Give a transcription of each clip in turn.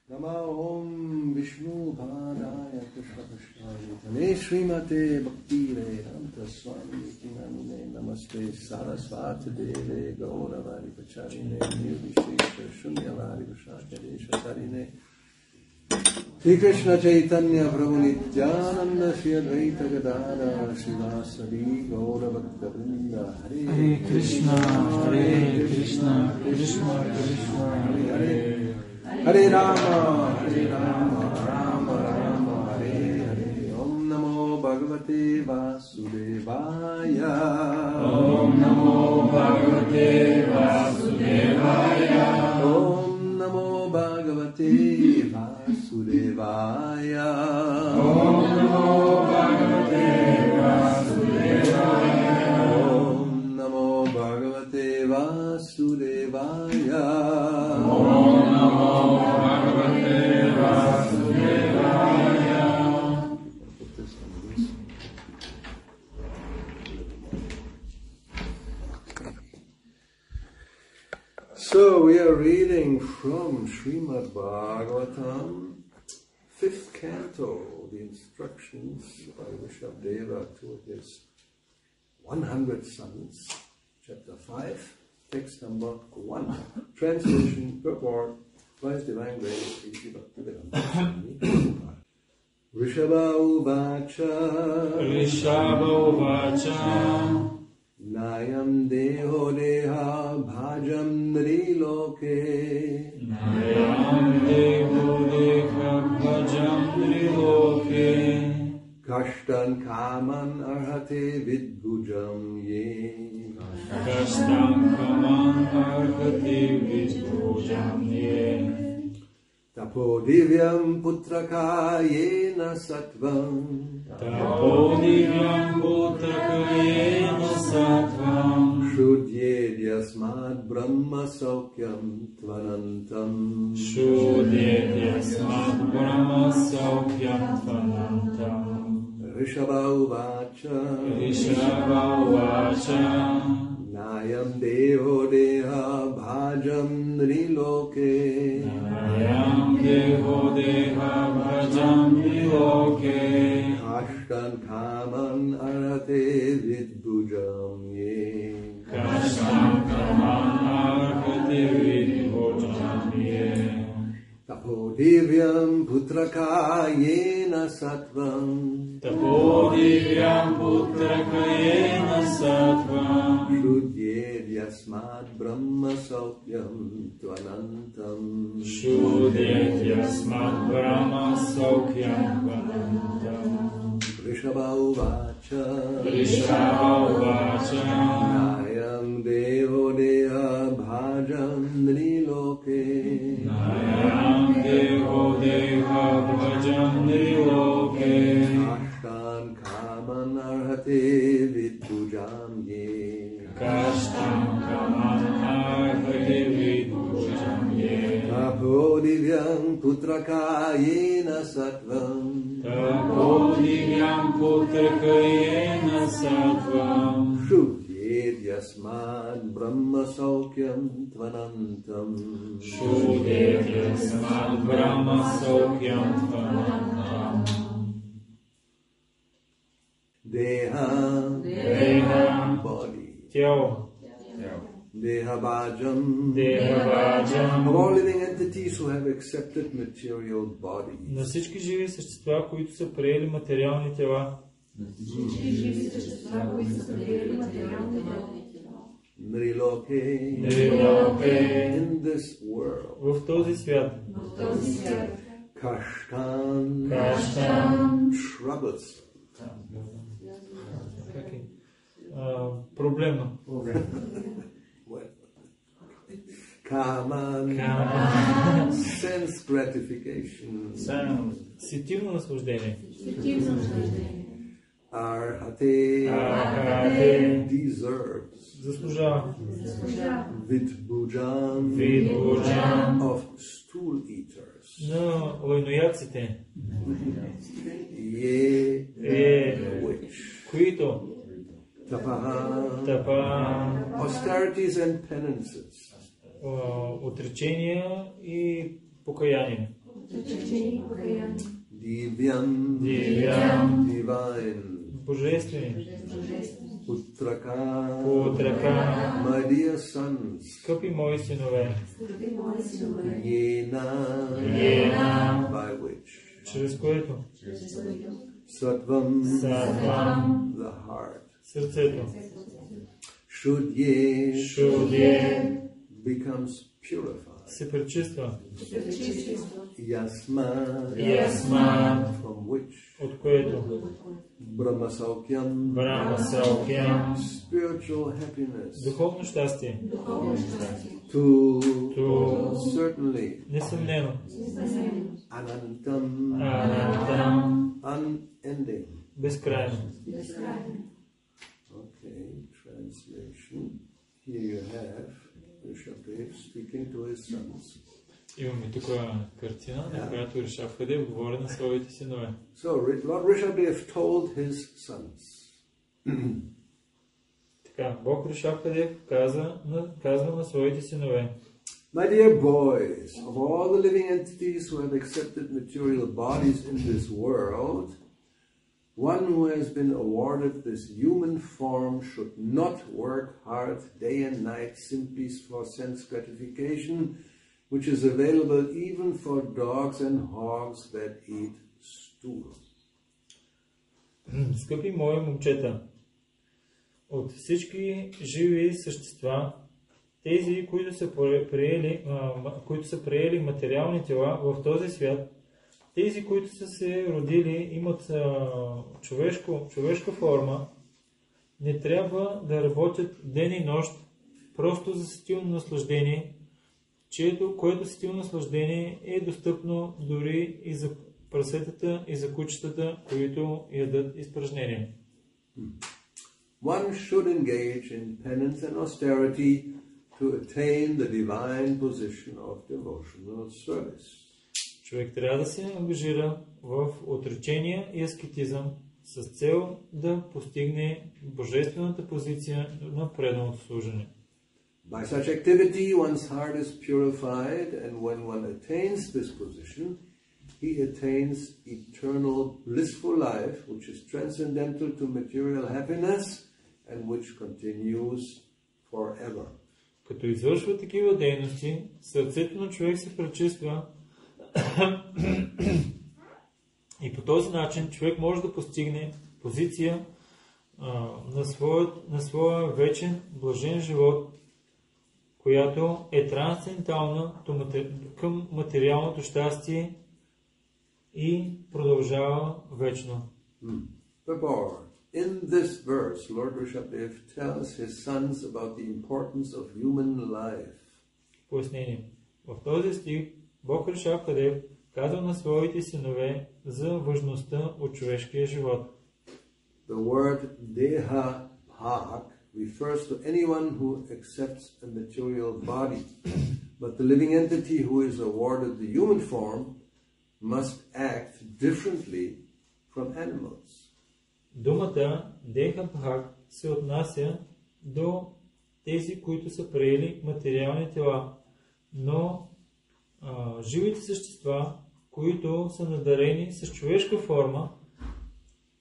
Nama Om Vishnu Bhadaya Krishna Krishnaya Srimate Bhakti-yoga Swami Kinamine Namaste Saraswati Deve Gauravani Pacharine Nirvishesha Shunyavadi Vishakadesha Tarine Shri Krishna Chaitanya Prabhu Nityananda Shri Advaita Gadada Srivasadi Gauravakta Vrinda Hare Krishna Krishna Krishna Hare Hare Hare Rama, Rama Rama, Hare Hare. Om Namo Bhagavate Vasudevaya. Om Namo Bhagavate Vasudevaya. Om Namo Bhagavate Vasudevaya. Om Namo Bhagavate Vasudevaya. Om Namo Bhagavate Vasudevaya. Om Namo Bhagavate Vasudevaya. So we are reading from Srimad Bhagavatam, 5th canto, the instructions by Rishabdeva to his 100 sons, chapter 5, text number 1, translation, purport, by His Divine Grace, Sri Bhakti-yoga Swami. Rishabha Uvacha Nayam Deho Deha Bhajam Nriloke Nayam Deho Deha Bhajam Nriloke Kashtan Kaman Arhate Vidbhujam Ye Kashtan Kaman Arhate Vidbhujam Ye Tapodivyam Putraka Yena Sattvam Tapodivyam Putraka Yena Sattvam Shudyed Yasmad Brahma Saukyam Tvanantam Shudyed Yasmad Brahma Saukyam Tvanantam Rishabha Uvacha Nayam Deho Deha Bhajam Nriloke Nayam Deho Deha Bhajam Nriloke Kashtan Kaman Arhate Vidbhujam Ye Kashtan Kaman Arhate Vidbhujam Ye Tapodivyam Putraka Yena Sattvam Tapodivyam Putraka Yena Sattvam Shudyed Yasmad Brahma Saukyam Tvanantam Shudyed Yasmad Brahma Saukyam Tvanantam Rishabha Uvacha Nayam Deho Deha Bhajam Nriloke Nayam Deho Deha Bhajam Nriloke Kashtan Kaman Arhate Vidbhujam Ye Kashtam Kaman Arhate Vidbhujam Ye Tapodivyam Putraka Yena Sattvam Tapodivyam Putraka Yena Sattvam Shudyed Yasmad Brahma Saukyam Tvanantam Shudyed Yasmad Brahma Saukyam Tvanantam Deha body Тяло Deha Bhajam Deha of all living entities who have accepted material bodies. На всички живи същества, които са приели материални тела. Nriloke in this world. В този свят. Kashtan troublesome. Проблемно. Kaman sense gratification. Сетивно наслаждение. Arhate deserves. Заслужава. Vidbhujam of stool eaters. На лайнояците. Ye which. Които. Tapaha austerities and penances. Отречения и покаяние. Divyam, divine, божествени, Putraka, my dear sons, скъпи мои синове, Yena, by which, чрез което Sattvam, Sattvam, the heart, сърцето, Shuddhye, becomes purified, се пречиства, Yasma, from which, от което Brahma Saukyam, spiritual happiness, духовно щастие, to certainly, несъмнено, Anantam, unending. безкрайно. Okay, translation. Here you have Rishabdev speaking to his sons. Имаме тук картина, на която Ришабдев говори на своите синове. So, Lord Rishabdev told his sons. Така, Бог Ришабдев казва на своите синове. My dear boys, of all the living entities who have accepted material bodies in this world, one who has been awarded this human form should not work hard day and night simply for sense gratification, which is available even for dogs and hogs that eat stool. Скъпи мои момчета, от всички живи същества, тези, които са приели материални тела в този свят, тези, които са се родили, имат човешка форма, не трябва да работят ден и нощ, просто за сетилно наслаждение, което сетилно наслаждение е достъпно дори и за прасетата и за кучетата, които ядат изпражнения. One should engage in penance and austerity to attain the divine position of devotional service. Човек трябва да се ангажира в отречение и аскетизъм с цел да постигне божествената позиция на преданото служене. By such activity, one's heart is purified, and when one attains this position, he attains eternal blissful life, which is transcendental to material happiness and which continues forever. Като извършва такива дейности, сърцето на човек се пречиства и по този начин човек може да постигне позиция на своя вечен блажен живот, която е трансцендентална към материалното щастие и продължава вечно. In this verse, Lord Rishabdev tells his sons about the importance of human life. Пояснение. В този стих Бог Ришабдев казва на своите синове за важността от човешкия живот. The word deha bhag refers to anyone who accepts a material body, but the living entity who is awarded the human form must act differently from animals. Думата Деха Бхаг се отнася до тези, които са приели материални тела, но живите същества, които са надарени с човешка форма,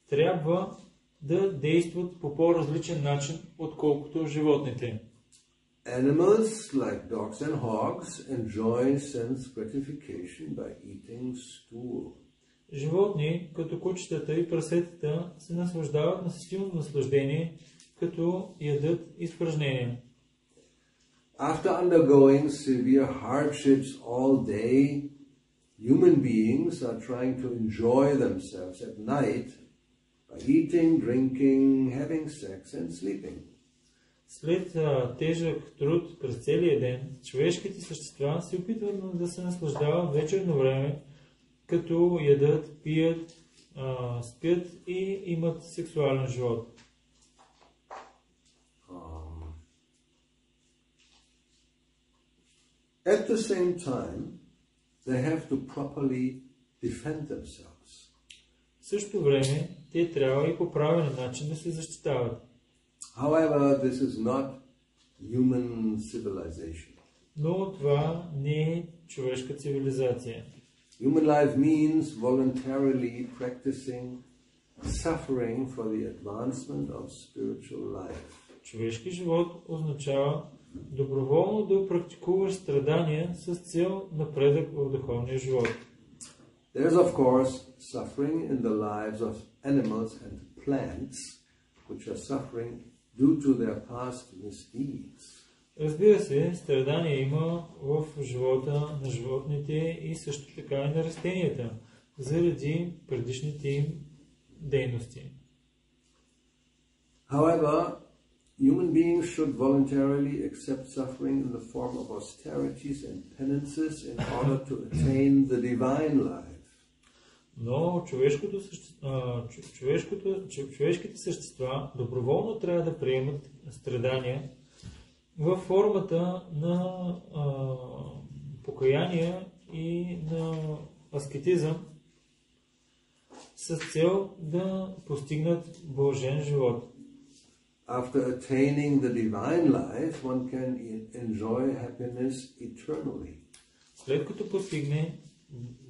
трябва да действат по по-различен начин, отколкото животните. Animals like dogs and hogs enjoy sense gratification by eating stool. Животни, като кучетата и прасетата, се наслаждават на силно наслаждение, като ядат изпражнения. After undergoing severe hardships all day, human beings are trying to enjoy themselves at night by eating, drinking, having sex and sleeping. След тежък труд през целия ден, човешките същества се опитват да се наслаждават вечерно време, като ядат, пият, спят и имат сексуален живот. At the same time, they have to properly defend themselves. В същото време, те трябва и по правилен начин да се защитават. However, this is not human civilization. Но това не е човешка цивилизация. Human life means voluntarily practicing suffering for the advancement of spiritual life. Човешки живот означава доброволно да практикуваш страдания с цел напредък в духовния живот. There is, of course, suffering in the lives of animals and plants, which are suffering due to their past misdeeds. Разбира се, страдания има в живота на животните и също така и на растенията, заради предишните им дейности. However, human beings should voluntarily accept suffering in the form of austerities and penances in order to attain the divine life. Но човешките същества доброволно трябва да приемат страдания във формата на покаяние и на аскетизъм с цел да постигнат блажен живот. After attaining the divine life, one can enjoy happiness eternally. След като постигне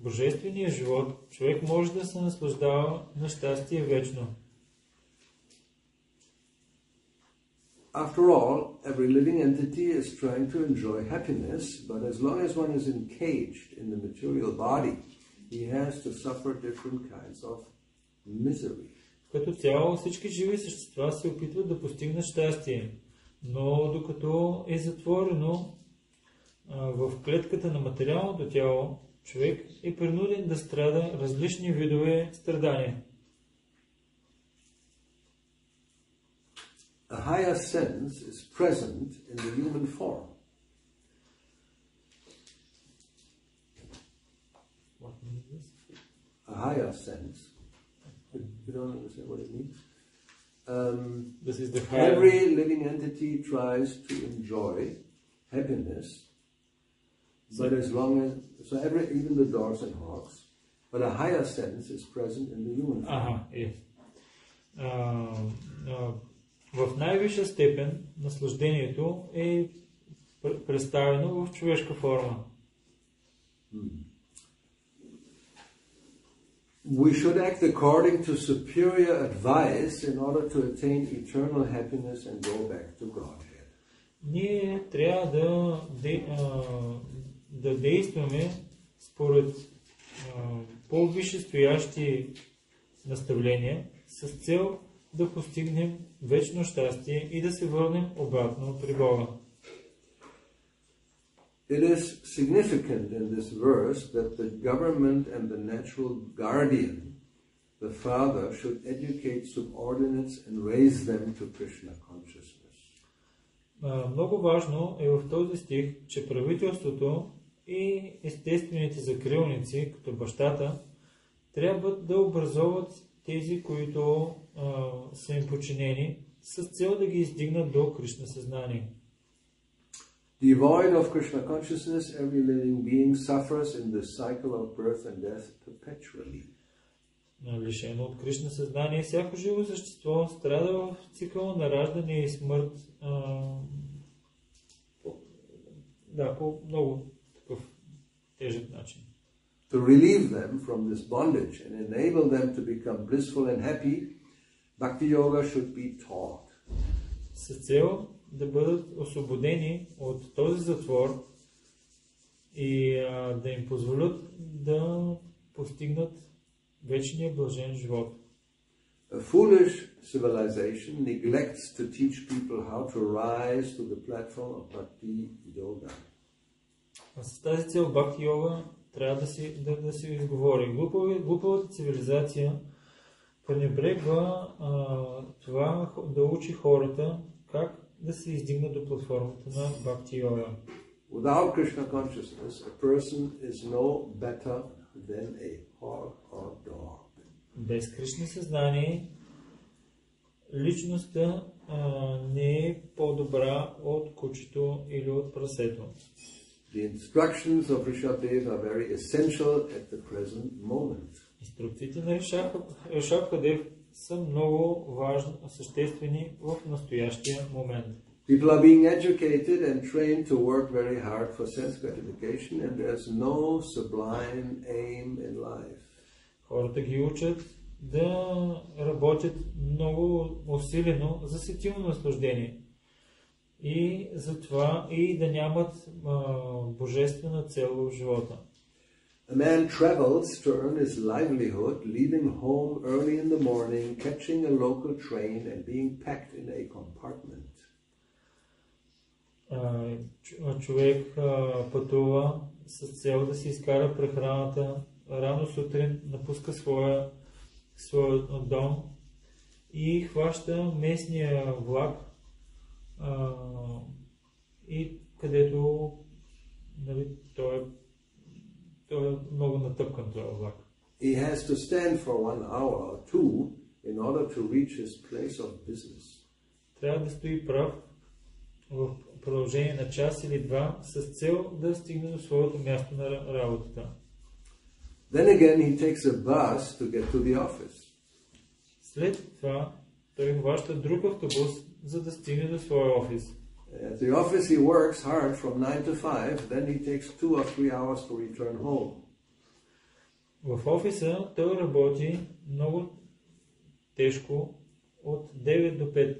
божествения живот, човек може да се наслаждава на щастие вечно. After all, every living entity is trying to enjoy happiness, but as long as one is encaged in the material body, he has to suffer different kinds of misery. Като цяло всички живи същества се опитват да постигнат щастие, но докато е затворено в клетката на материалното тяло, човек е принуден да страда различни видове страдания. A higher sense is present in the human form. What means this? A higher sense. You don't understand what it means? This is the higher... Every living entity tries to enjoy happiness, but as long as even the dogs and hawks, but a higher sense is present in the human form. В най-висша степен наслаждението е представено в човешка форма. We should act according to superior advice in order to attain eternal happiness and go back to Godhead. Ние трябва да действаме според по-висшестоящи наставления с цел да постигнем вечно щастие и да се върнем обратно при Бога. It is significant in this verse that the government and the natural guardian, the father, should educate subordinates and raise them to Krishna consciousness. Много важно е в този стих, че правителството и естествените закрилници, като бащата, трябва да образоват тези, които са им подчинени, с цел да ги издигнат до Кришна съзнание. Devoid of Krishna consciousness, every living being suffers in the cycle of birth and death perpetually. Лишено от Кришна съзнание, всяко живо същество страда в цикъл на раждане и смърт по много такъв тежък начин. To relieve them from this bondage and enable them to become blissful and happy, Bhakti-yoga should be taught. С цел да бъдат освободени от този затвор и да им позволят да постигнат вечния блажен живот. A foolish civilization neglects to teach people how to rise to the platform of Bhakti-yoga. А с тази цел Бхакти-йога трябва да си изговори. Глупавата цивилизация пренебрегва това да учи хората как да се издигнат до платформата на Бхакти-йога. Without Krishna consciousness, a person is no better than a hog or dog. Без Кришна съзнание личността не е по-добра от кучето или от прасето. The instructions of Rishabdev are very essential at the present moment. Инструкциите на Ришабдев са много важни, съществени в настоящия момент. People are being educated and trained to work very hard for sense gratification, and there's no sublime aim in life. Хората ги учат да работят много усилено за сетивно наслаждение. И затова и да нямат божествена цел в живота. A man travels to earn his livelihood, leaving home early in the morning, catching a local train and being packed in a compartment. Човек пътува с цел да си изкара прехраната, рано сутрин напуска своя дом и хваща местния влак, и където, нали, той е много натъпкан този влак. He has to stand for 1 hour or 2 in order to reach his place of business. Трябва да стои прав в продължение на час или два с цел да стигне до своето място на работата. Then again he takes a bus to get to the office. След това той хваща друг автобус, за да стигне до своя офис. At the office he works hard from 9 to 5, then he takes 2 or 3 hours to return home. В офиса той работи много тежко от 9 до 5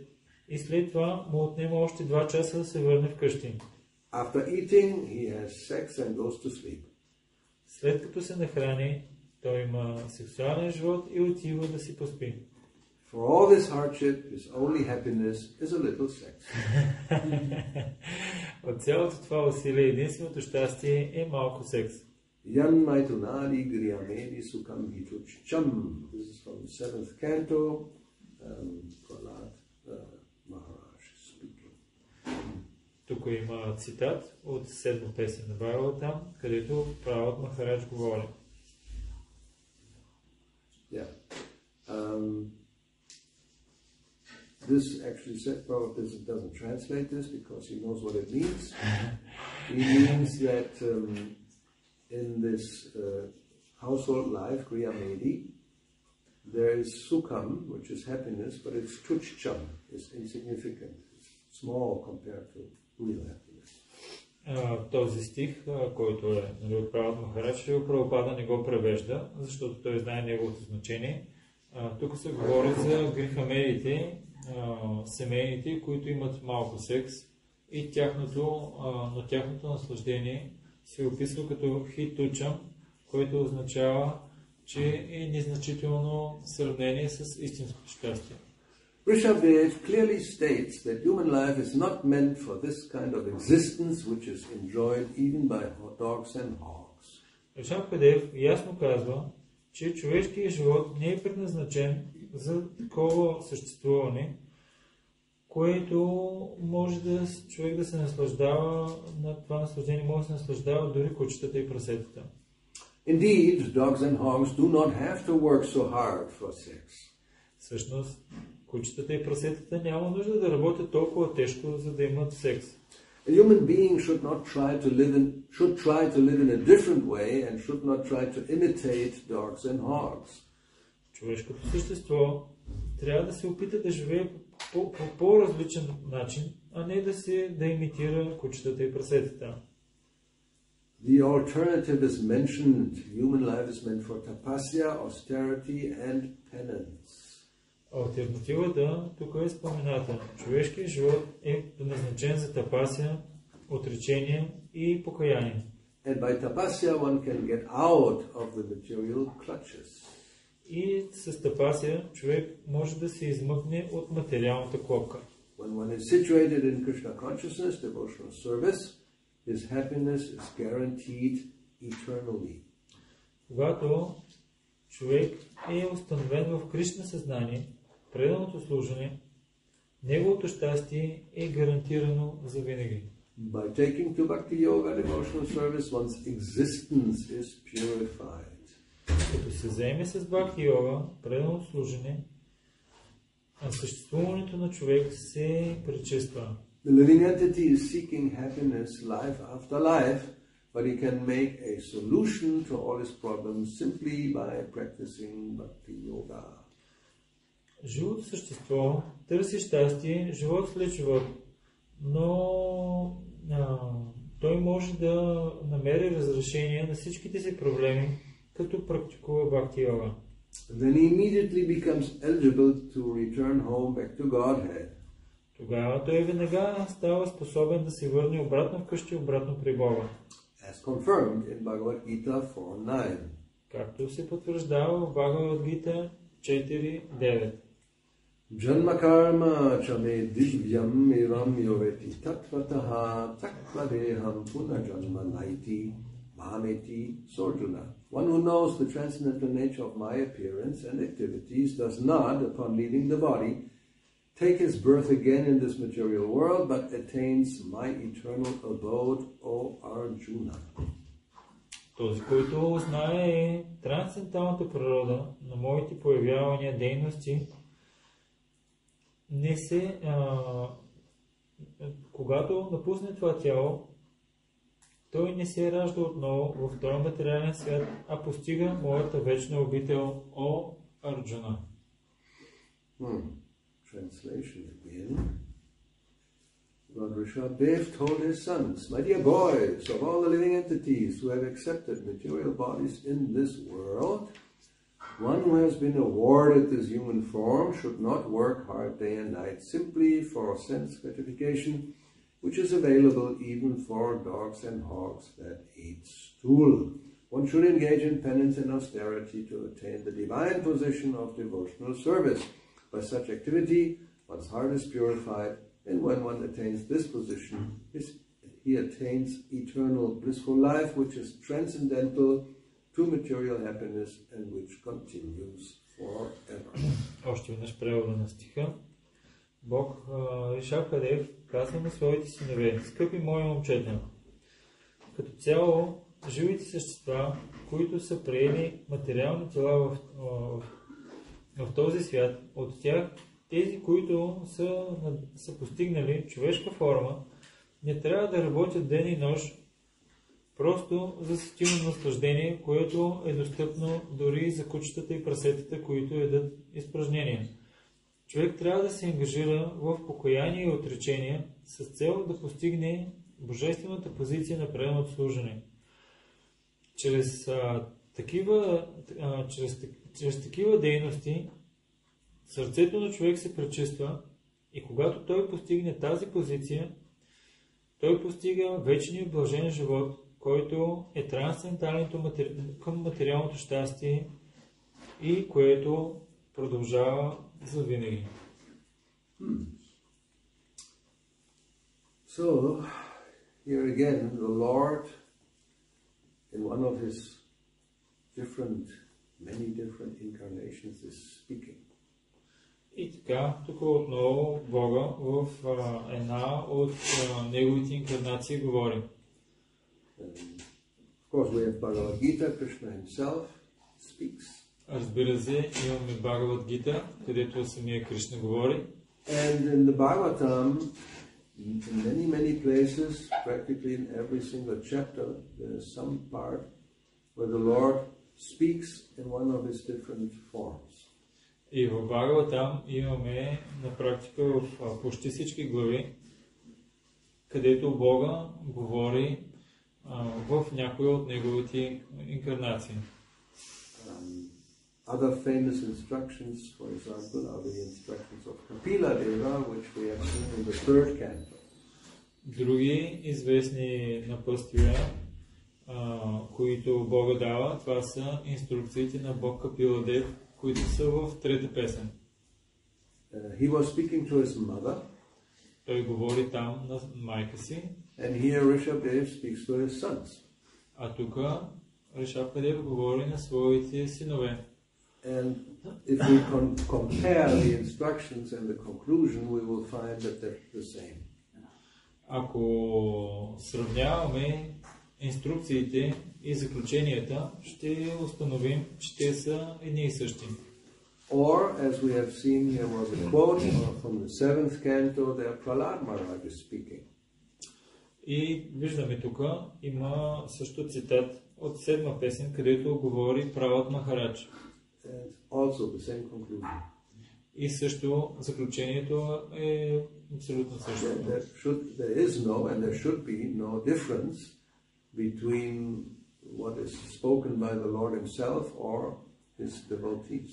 и след това му отнема още 2 часа да се върне вкъщи. After eating he has sex and goes to sleep. След като се нахрани, той има сексуален живот и отива да си поспи. For all this hardship, his only happiness is a little sex. От цялото това усилие, единственото щастие е малко секс. Yan maitunadi griyamedi sukam hitucham. This is from the 7th canto, Prahlad Maharaj speaking. Тук има цитат от 7 песен на Байла там, където Пралад Махарадж говори. Yeah. This actually said, Prabhupada doesn't translate this because he knows what it means. He means that in this household life, Griyamedi, there is sukham, which is happiness, but it's tuchcham, it's insignificant, it's small compared to real happiness. Този стих, който е от Пралад Махарадж, Прабхупада не го превежда, защото той знае неговото значение. Тук се говори за грихамедите, семейните, които имат малко секс и тяхното наслаждение се описва като хитучам, което означава, че е незначително в сравнение с истинското щастие. Rishabdev clearly states that human life is not meant for this kind of existence which is enjoyed even by dogs and hogs. Rishabdev ясно казва, че човешкият живот не е предназначен за такова съществуване, което може да човек да се наслаждава, на това наслаждение може да се наслаждава дори кучетата и прасетата. Indeed, dogs and hogs do not have to work so hard for sex. Всъщност, кучетата и прасетата няма нужда да работят толкова тежко, за да имат секс. A human being should try to live in a different way and should not try to imitate dogs and hogs. Човешкото същество трябва да се опита да живее по по-различен начин, а не да имитира кучетата и прасетата. The alternative is mentioned. Human life is meant for tapasya, austerity and penance. Алтернативата тук е спомената. Човешкият живот е предназначен за тапасия, отречение и покаяние. And by tapasya one can get out of the material clutches. И с тапасия човек може да се измъкне от материалната клопка. When one is situated in Krishna consciousness, devotional service, his happiness is guaranteed eternally. Когато човек е установен в Кришна съзнание, преданото служене, неговото щастие е гарантирано за винаги. By taking to Bhakti-yoga devotional service, one's existence is purified. Като се заеме с Бхакти-йога, преданото служене, а съществуването на човек се пречиства. The living entity is seeking happiness life after life, but he can make a solution to all his problems simply by practicing Bhakti-yoga. Живото същество търси щастие, живот след живот, но той може да намери разрешение на всичките си проблеми, като практикува Bhakti-yoga. Then he immediately becomes eligible to return home back to Godhead. Тогава той веднага става способен да се върне обратно вкъщи, обратно при Бога. As confirmed in Bhagavad Gita 4:9. Както се потвърждава в Бхагавад Гита 4.9. Janma karma chame divyam evam yoveti tatvataha takvadeham punajanma naiti mameti sorjuna. One who knows the transcendental nature of my appearance and activities does not, upon leaving the body, take his birth again in this material world, but attains my eternal abode, O Arjuna. Този, който знае трансценденталната природа на моите появявания, дейности, не се, когато напусне това тяло, той не се ражда отново в този материален свят, а постига моята вечна обител, О Арджуна. Translation again. Lord Rishabdev told his sons, my dear boys, of all the living entities who have accepted material bodies in this world, one who has been awarded this human form should not work hard day and night simply for sense gratification, which is available even for dogs and hogs that eat stool. One should engage in penance and austerity to attain the divine position of devotional service. By such activity, one's heart is purified, and when one attains this position, he attains eternal blissful life, which is transcendental to material happiness and which continues forever. Още веднъж превода на стиха. Бог Ришабдев казва на своите синове: скъпи мои момчета, като цяло живите същества, които са приели материални тела в този свят, от тях тези, които са постигнали човешка форма, не трябва да работят ден и нощ, просто за сетивно наслаждение, което е достъпно дори за кучетата и прасетата, които едат изпражнения. Човек трябва да се ангажира в покаяние и отречение с цел да постигне божествената позиция на преданното служене. Чрез такива дейности сърцето на човек се пречиства и когато той постигне тази позиция, той постига вечния блажен живот, който е трансцендентален към материалното щастие и което продължава за винаги. So, here again, the Lord, in one of his many different incarnations, is speaking. И така, тук отново Бога в една от неговите инкарнации говори. Of course, we have Bhagavad Gita, Krishna himself speaks. Разбира се, имаме Бхагавад Гита, където самия Кришна говори. And in the Bhagavatam, in many places, practically in every single chapter, there is some part where the Lord speaks in one of his different forms. И в Бхагаватам имаме на практика в почти всички глави, където Бога говори в някои от неговите инкарнации. Other famous instructions, for example, are the instructions of Kapila Deva, which we have seen in the third canto. Други известни напътствия, които Бога дава, това са инструкциите на Бог Капила Дев, които са в трета песен. He was speaking to his mother. Той говори там на майка си. And here Rishabdev speaks to his sons. А тук Ришабдев говори на своите синове. And if we compare the instructions and the conclusion, we will find that they're the same. Ако сравняваме инструкциите и заключенията, ще установим, че те са едни и същи. Or, as we have seen, here was a quote from the 7th canto, there Prahlad Maharaj is speaking. И виждаме тук, има също цитат от 7-ма песен, където говори Пралад Махарадж. Also the same conclusion. И също заключението е абсолютно също. There is no and there should be no difference between what is spoken by the Lord himself or his devotees.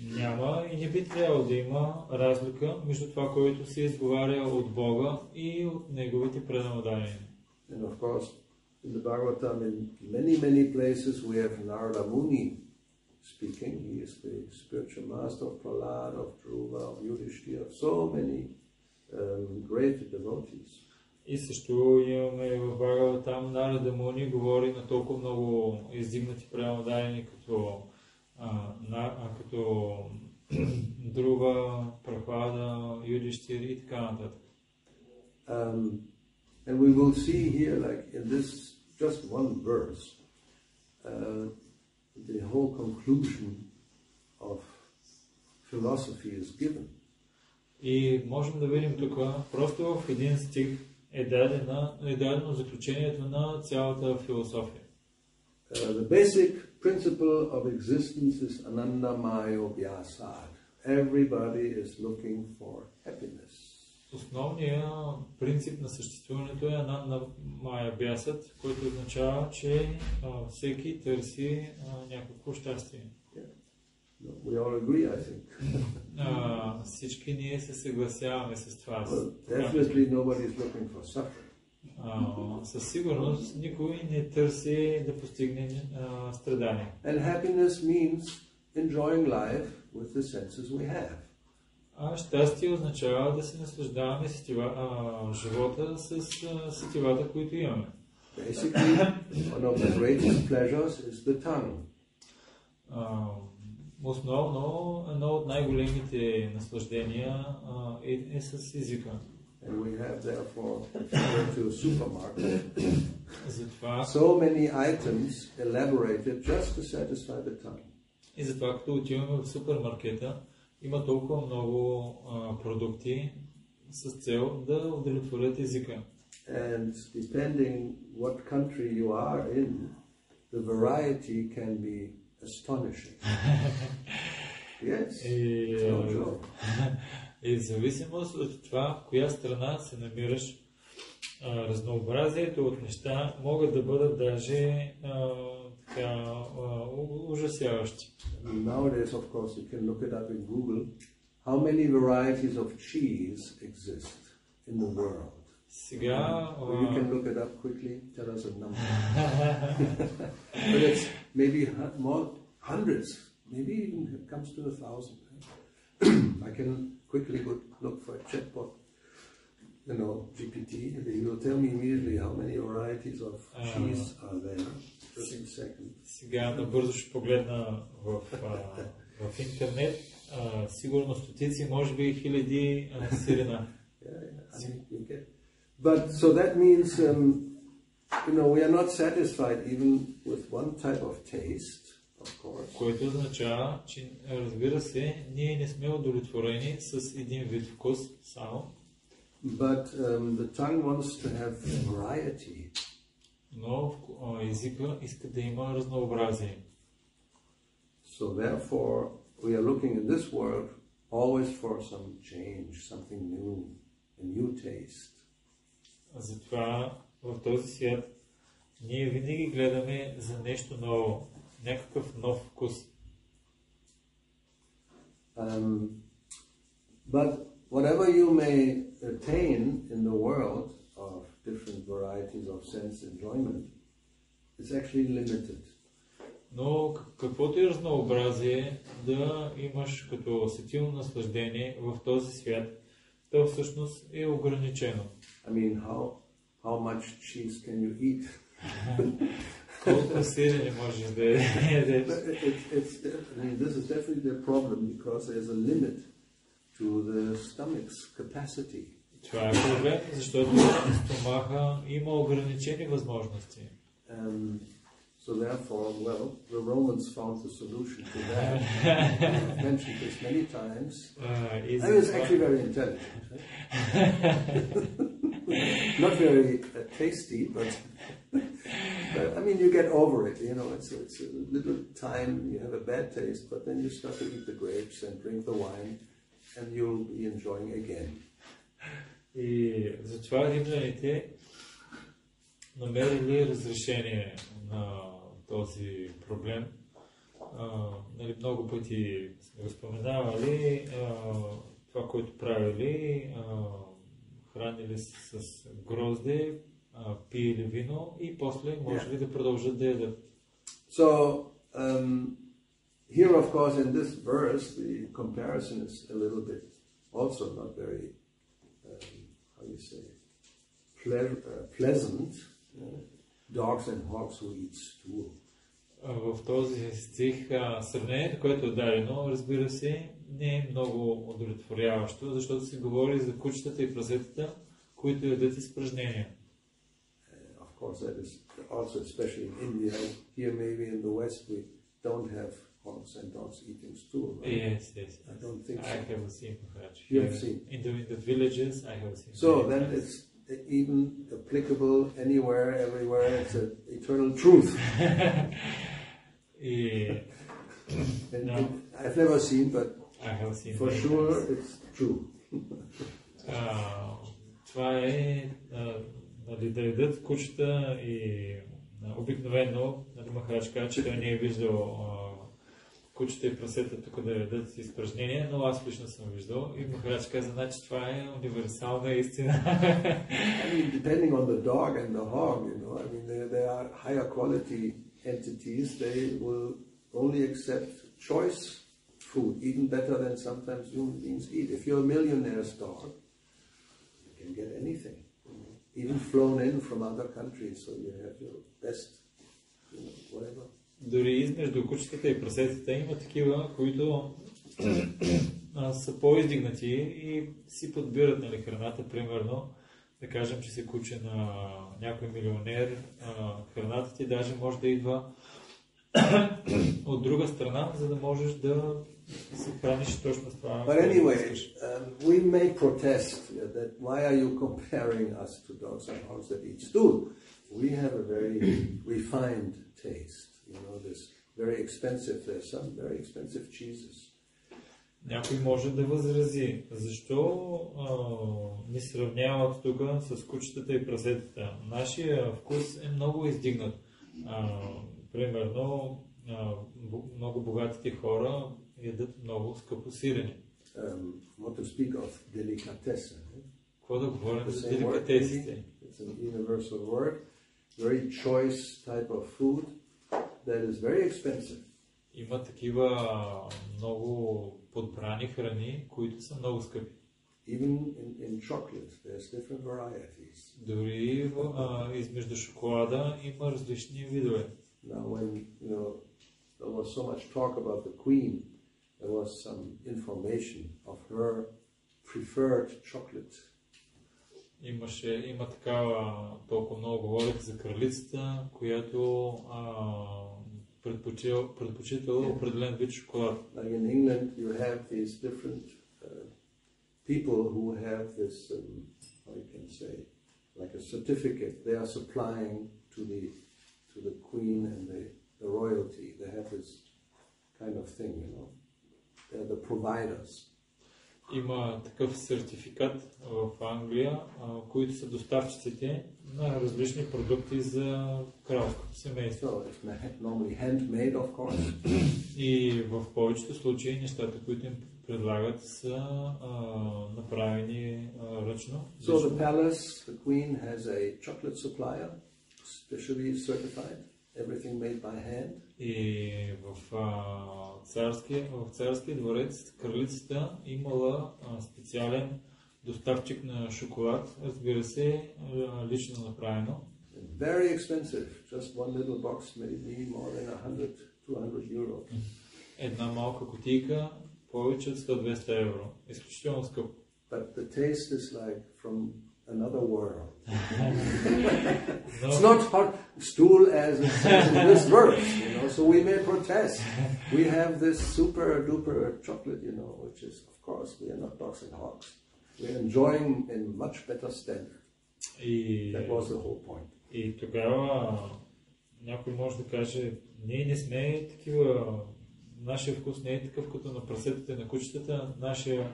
Няма и не би трябвало да има разлика между това, което се изговаря от Бога и от неговите преданодаяни. And of course, in the Bhagavatam, in many places, we have Narada Muni speaking. He is the spiritual master of Prahlad, of Dhruva, of Yudhishthira, of so many great devotees. И също имаме в Бхагаватам Нарада Муни говори на толкова много издигнати преданодаяни като Dhruva, Prahlada, Yudhishthira и така нататък. And we will see here, like in this just one verse, the whole conclusion of philosophy is given. И можем да видим тук, просто в един стих е дадено заключението на цялата философия. The basic principle of existence is anandamayo vyasad. Everybody is looking for happiness. Основният принцип на съществуването е анандамая бясът, който означава, че всеки търси някакво щастие. We all agree, I think. Всички ние се съгласяваме с това. Definitely nobody is looking for suffering. Със сигурност никой не търси да постигне страдание. And happiness means enjoying life with the senses we have. Щастие означава да се наслаждаваме живота с сетивата, които имаме. Basically, one of the greatest pleasures is the tongue. Основно, едно от най-големите наслаждения е с езика. And we have therefore, if you go to a supermarket, затова, so many items elaborated just to satisfy the tongue. И затова, като отиваме в супермаркета, има толкова много продукти с цел да удовлетворят езика. And depending what country you are in, the variety can be astonishing. Yes, no joke. И в зависимост от това, в коя страна се намираш, разнообразието от неща могат да бъдат даже ужасяващи. Nowadays, of course, you can look it up in Google. How many varieties of cheese exist in the world? Сега, you can look it up quickly. Tell us a number. But it's maybe more hundreds. Maybe even it comes to 1,000. I can quickly look for a chatbot, GPT, and he will tell me immediately how many varieties of cheese are there. Just a second. Сега набързо ще погледна в интернет. Сигурно стотици, може би хиляди сирена. But so that means, we are not satisfied even with one type of taste. Което означава, че разбира се, ние не сме удовлетворени с един вид вкус само. But the tongue wants to have variety. Но езика иска да има разнообразие. So therefore, we are looking in this world always for some change, something new, a new taste. Затова в този свят ние винаги гледаме за нещо ново. Някакъв нов вкус. But whatever you may attain in the world of different varieties of sense enjoyment, it's actually limited. Но каквото и разнообразие да имаш като сетивно наслаждение в този свят, то всъщност е ограничено. I mean, how much cheese can you eat? Колко сирене можеш да ядеш? This is definitely a problem because there's a limit to the stomach's capacity. Това е проблем, защото стомаха има ограничени възможности. So therefore, the Romans found the solution to that. I've mentioned this many times. I was actually very intelligent. Right? Not very tasty, but But I mean, you get over it, you know, it's a little time, you have a bad taste, but then you start to eat the grapes and drink the wine, and you'll be enjoying again. И затова римляните намерили разрешение на този проблем. Нали, много пъти сме го споменавали, това, което правили, хранили с грозде, пили вино и после може ли да продължат да ядат. So, here of course in this verse the comparison is a little bit also not very, how you say, pleasant. Dogs and hogs who eat stool. В този стих сравнението, което е дадено, разбира се, не е много удовлетворяващо, защото се говори за кучетата и прасетата, които ядат изпражнения. Of course, that is also especially in India. Here, maybe in the West, we don't have hogs and dogs eating stool. Right? Yes. I don't think so. I have seen Maharaj. You have seen. In the villages, I have seen. So then it's even applicable anywhere, everywhere. It's an eternal truth. I've never seen, but I have seen for sure it's true. Това е да ядат кучета и обикновено, Махарадж каза, че той не е виждал кучета и прасета тук да ядат изпражнения, но аз лично съм виждал и Махарадж каза, значи това е универсална истина. I mean, depending on the dog and the hog, you know, I mean, they are higher quality entities. They will only accept choice food, even better than sometimes human beings eat. If you're a millionaire's dog, you can get anything, you know, even flown in from other countries, so you have your best, you know, whatever. Дори измежду кучетата и прасетата има такива, които са по-издигнати и си подбират, нали, храната, примерно. Да кажем, че се куче на някой милионер, храната ти даже може да идва от друга страна, за да можеш да се храниш точно с това. But anyway, we may protest that why are you comparing us to dogs and hogs that eat stool? We have a very refined taste. You know, this very expensive, there's some very expensive cheeses. Някой може да възрази, защо ни сравняват тук с кучетата и прасетата. Нашия вкус е много издигнат. Примерно, много богатите хора ядат много скъпо сирене. What to speak of delicatessen. Какво да говорим за деликатесите? It's an universal word, very choice type of food that is very expensive. Има такива много подбрани храни, които са много скъпи. Even in chocolate, there's different varieties. Дори измежду шоколада има различни видове. Now, when you know there was so much talk about the Queen, there was some information of her preferred chocolate. Има такава, толкова много говорих за кралицата, която предпочитала определен вид шоколад. Like in England, you have these different people who have this, how you can say, like a certificate. They are supplying to the Queen and the royalty. They have this kind of thing, you know. They're the providers. Има такъв сертификат в Англия, които са доставчиците на различни продукти за кралското семейство. So it's normally handmade, of course. И в повечето случаи нещата, които им предлагат, са направени ръчно. So the palace, the Queen has a chocolate supplier, specially certified, everything made by hand. И в царския дворец кралицата имала специален доставчик на шоколад, разбира се, лично направено. Very expensive. Just one little box may be more than 100-200 euros. Една малка кутийка, повече от 100-200 евро. Изключително скъпо. But the taste is like from another world. It's not hot stool as it says in this verse, you know, so we may protest. We have this super duper chocolate, you know, which is, of course, we are not dogs and hogs. We're enjoying in much better standard. That was the whole point. И тогава някой може да каже, ние не сме такива, нашия вкус не е такъв като на прасетите, на кучетата, нашия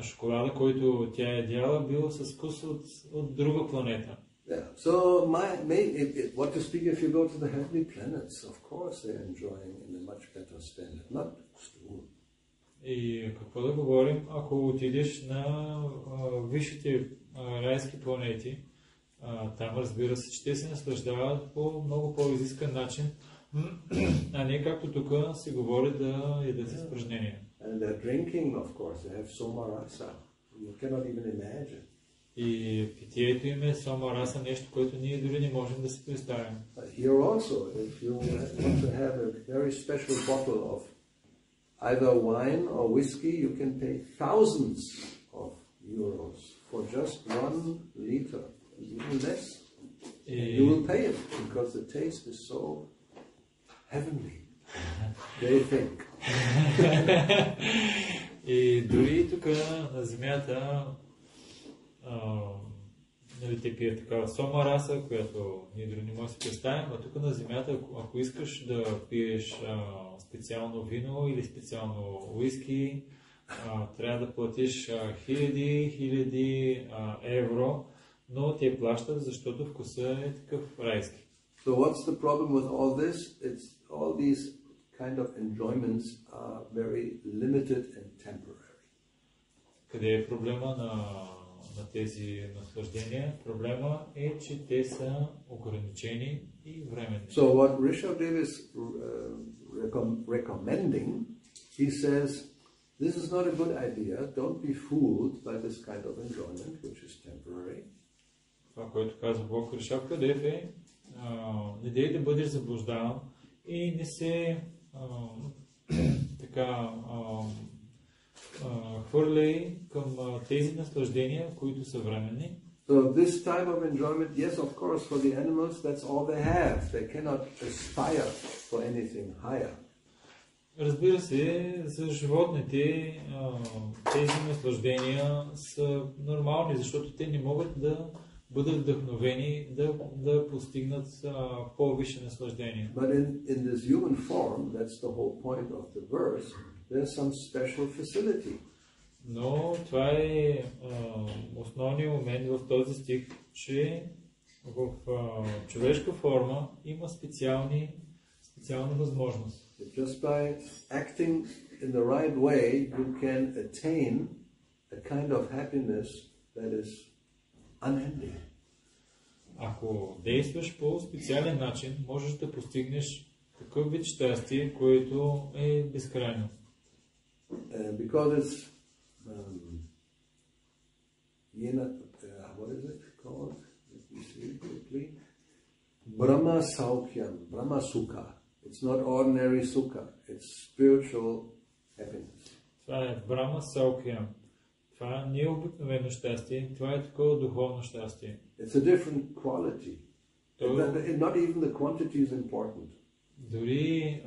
шоколада, който тя е ядяла, бил с вкус от друга планета. Yeah. So what to speak if you go to the heavenly planets? Of course they're enjoying in a much better standard, not stool. И какво да говорим, ако отидеш на висшите райски планети, там разбира се, че те се наслаждават по много по-изискан начин, а не както тук се говори да ядат изпражнения. And they're drinking, of course, they have soma rasa. You cannot even imagine. И питието им е сома раса, нещо, което ние дори не можем да си представим. Here also, if you want to have a very special bottle of either wine or whiskey, you can pay thousands of euros for just 1 liter, even less. You will pay it because the taste is so heavenly. They think. И дори тук на земята нали, те пият такава сома раса, която ние дори не можем да си представим, а тук на земята, ако искаш да пиеш специално вино или специално уиски, трябва да платиш хиляди евро, но те плащат, защото вкусът е такъв райски. So what's the problem with all this? It's all these kind of enjoyments are very limited and temporary. Къде е проблема на тези наслаждения? Проблема е, че те са ограничени и временни. So what Rishabdev is recommending, he says, this is not a good idea. Don't be fooled by this kind of enjoyment, which is temporary. Това, което казва Бог Ришабдев е, не дей да бъдеш заблуждаван и не се така хвърляй към тези наслаждения, които са временни. So this type of enjoyment, yes, of course, for the animals, that's all they have. They cannot aspire for anything higher. Разбира се, за животните тези наслаждения са нормални, защото те не могат да бъдат вдъхновени да постигнат по-висше наслаждение. But in this human form, that's the whole point of the verse, there's some special facility. Но това е основният момент в този стих, че в човешка форма има специална възможност. Just by acting in the right way, you can attain a kind of happiness that is unending. Ако действаш по специален начин, можеш да постигнеш такъв вид щастие, което е безкрайно. Because it's what is it called? Let me see quickly. Brahma Saukyam, Brahma Sukha. It's not ordinary sukha, it's spiritual happiness. Това е Брама Саукьям. Това не е обикновено щастие, това е такова духовно щастие. It's a different quality. Not even the quantity is important. Дори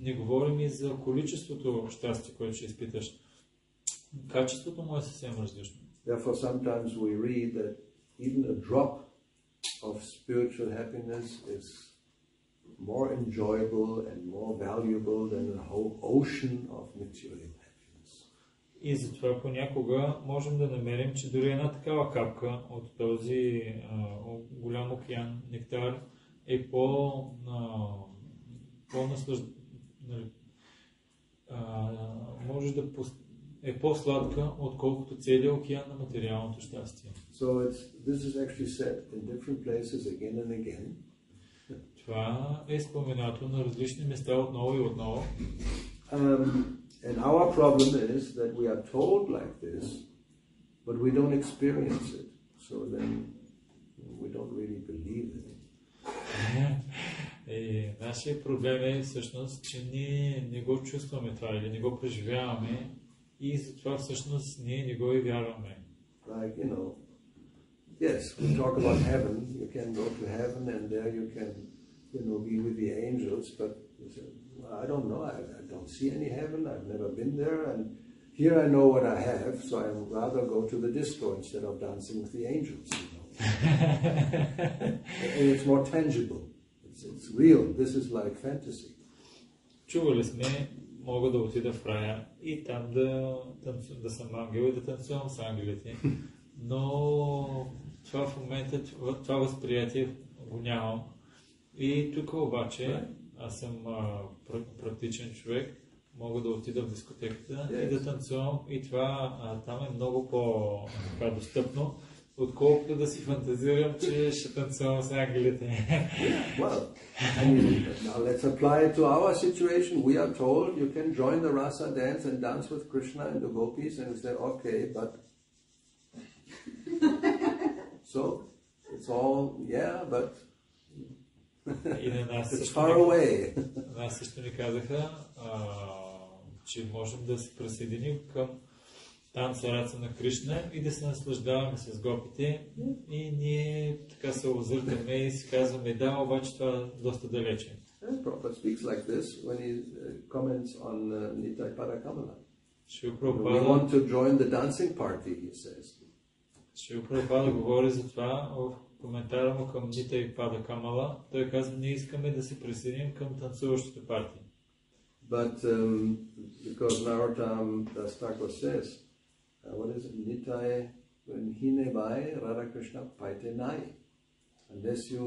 не говорим и за количеството щастие, което ще изпиташ. Качеството му е съвсем различно. Therefore sometimes we read that even a drop of spiritual happiness is more enjoyable and more valuable than a whole ocean of material happiness. И затова понякога можем да намерим, че дори една такава капка от този голям океан нектар е може да е по-сладка, отколкото целият океан на материалното щастие. So this is actually said in different places again and again. Това е споменато на различни места отново и отново. And our problem is that we are told like this, but we don't experience it. So then we don't really believe it. Нашия проблем е всъщност, че ние не го чувстваме това или не го преживяваме и затова всъщност ние не го и вярваме. Like, yes, we talk about heaven. You can go to heaven and there you can, be with the angels, but I don't know. I don't see any heaven. I've never been there, and here I know what I have, so I would rather go to the disco instead of dancing with the angels. And it's more tangible. It's real. This is like fantasy. Чували сме, мога да отида в рая и там да съм ангел и да танцувам с ангелите. Но това в момента, това възприятие го нямам. И тук обаче аз съм практичен човек, мога да отида в дискотеката и да танцувам и това там е много по-достъпно, отколкото да си фантазирам, че ще танцувам с ангелите. Well, I mean, now let's apply it to our situation. We are told you can join the rasa dance and dance with Krishna and the gopis, and we say, okay, but so it's all, yeah, but it's far away. На нас също ни казаха, че можем да се присъединим към танца раца на Кришна и да се наслаждаваме с гопите и ние така се озъртаме и си казваме, да, обаче това е доста далече. Prabhupada speaks like this when he comments on Nitai Padakamala. We want to join the dancing party, he says. Шрила Прабхупада говори за това в коментара му към Нитай Падакамала. Той казва, ние искаме да се присъединим към танцуващите партии. But because Narottam Das Thakur says, what is it? Nitai Hinevai Radha Krishna Paite Nai. Unless you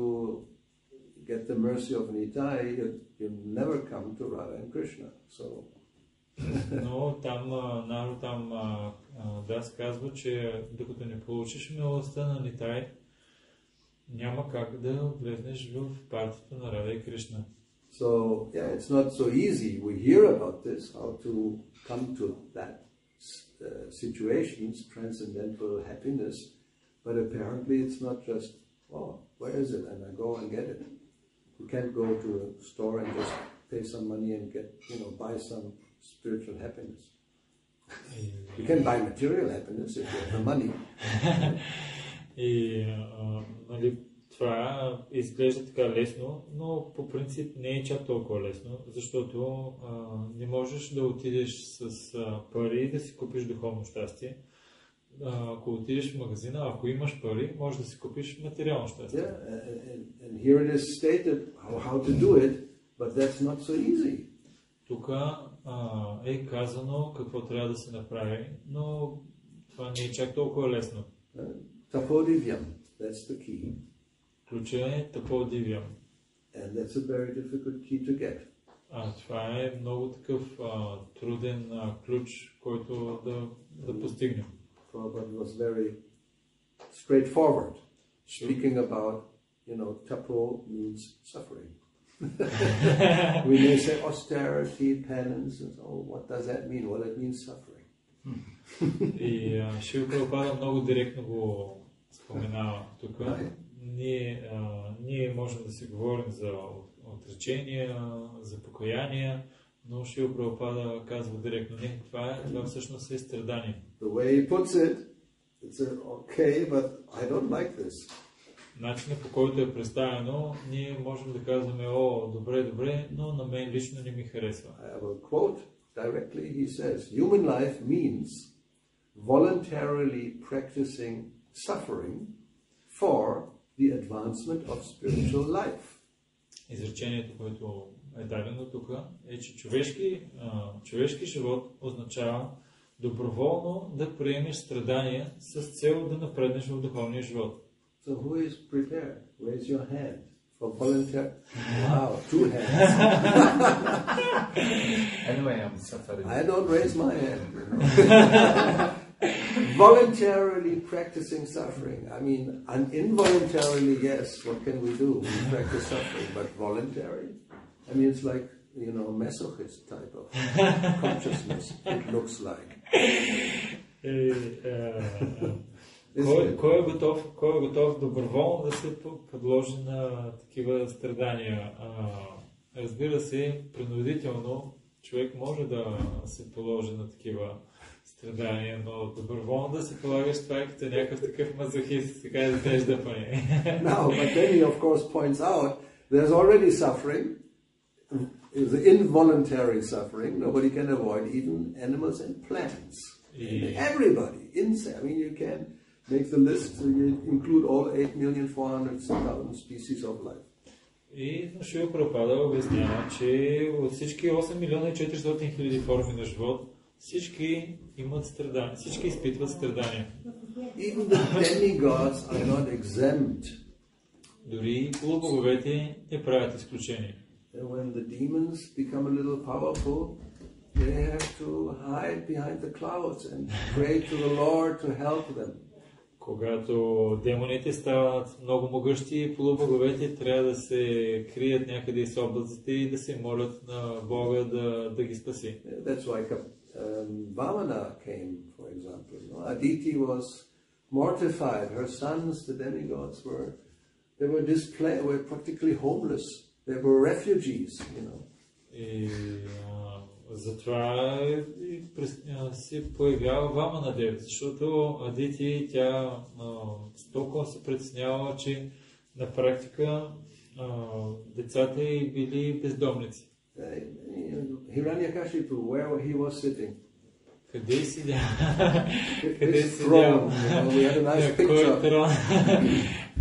get the mercy of Nitai, you never come to Radha and Krishna. So Но там Наротам Дас казва, че докато не получиш милостта на Нитай, няма как да влезнеш в партията на Рада и Кришна. So, yeah, it's not so easy. We hear about this, how to come to that situations, transcendental happiness, but apparently it's not just, oh, where is it? And I go and get it. You can't go to a store and just pay some money and get, buy some spiritual happiness. You can buy material happiness if you have the money. Това изглежда така лесно, но по принцип не е чак толкова лесно, защото не можеш да отидеш с пари да си купиш духовно щастие. Ако отидеш в магазина, ако имаш пари, можеш да си купиш материално щастие. Yeah, and here it is stated how to do it, but that's not so easy. Тук е казано какво трябва да се направи, но това не е чак толкова лесно. Tapodivyam, that's the key. Ключът е Tapodivyam. And that's a very difficult key to get. Това е много такъв труден ключ, който да постигнем. But it was very straightforward. Speaking about, tapo means suffering. We may say austerity, penance, and so what does that mean? Well, it means suffering. И Шрила Прабхупада много директно го споменава тук. Ние можем да си говорим за отречения, за покаяния, но Шрила Прабхупада казва директно, не, това всъщност е страдание. The way he puts it, it's okay, but I don't like this. Начинът, по който е представено, ние можем да казваме, добре, но на мен лично не ми харесва. I will quote directly, he says, human life means voluntarily practicing suffering for the advancement of spiritual life. Изречението, което е дадено тук, е, че човешки живот означава доброволно да приемеш страдания с цел да напреднеш в духовния живот. So who is prepared? Raise your hand for voluntary. Wow, 2 hands. Anyway, I'm suffering. I don't raise my hand. Voluntarily practicing suffering. I mean, involuntarily, yes. What can we do? We practice suffering, but voluntary. I mean, it's like masochist type of consciousness. It looks like. Кой е готов доброволно да се подложи на такива страдания? Разбира се, принудително човек може да се положи на такива страдания, но доброволно да се полагаш, това е като някакъв такъв мазохист, така да теж да пане. Now, but then he of course points out there's already suffering. The involuntary suffering nobody can avoid, even animals and plants. Everybody, insect. I mean, make the list, so you include all 8,400,000 species of life. И Шрила Прабхупада обяснява, че от всички 8 милиона и 400 хиляди форми на живот, всички имат страдания, всички изпитват страдания. Even the demigods are not exempt. Дори полубоговете не правят изключение. And when the demons become a little powerful, they have to hide behind the clouds and pray to the Lord to help them. Когато демоните стават много могъщи, полубоговете трябва да се крият някъде из облаците и да се молят на Бога да ги спаси. That's why Vamana came, for example. Aditi was mortified. Her sons, the demigods, were practically homeless. They were refugees, you know. И затова се появява Вамана Деви, защото Адити тя толкова се притеснява, че на практика децата й били бездомници. Hiranyakashipu, where he was sitting. Къде седя?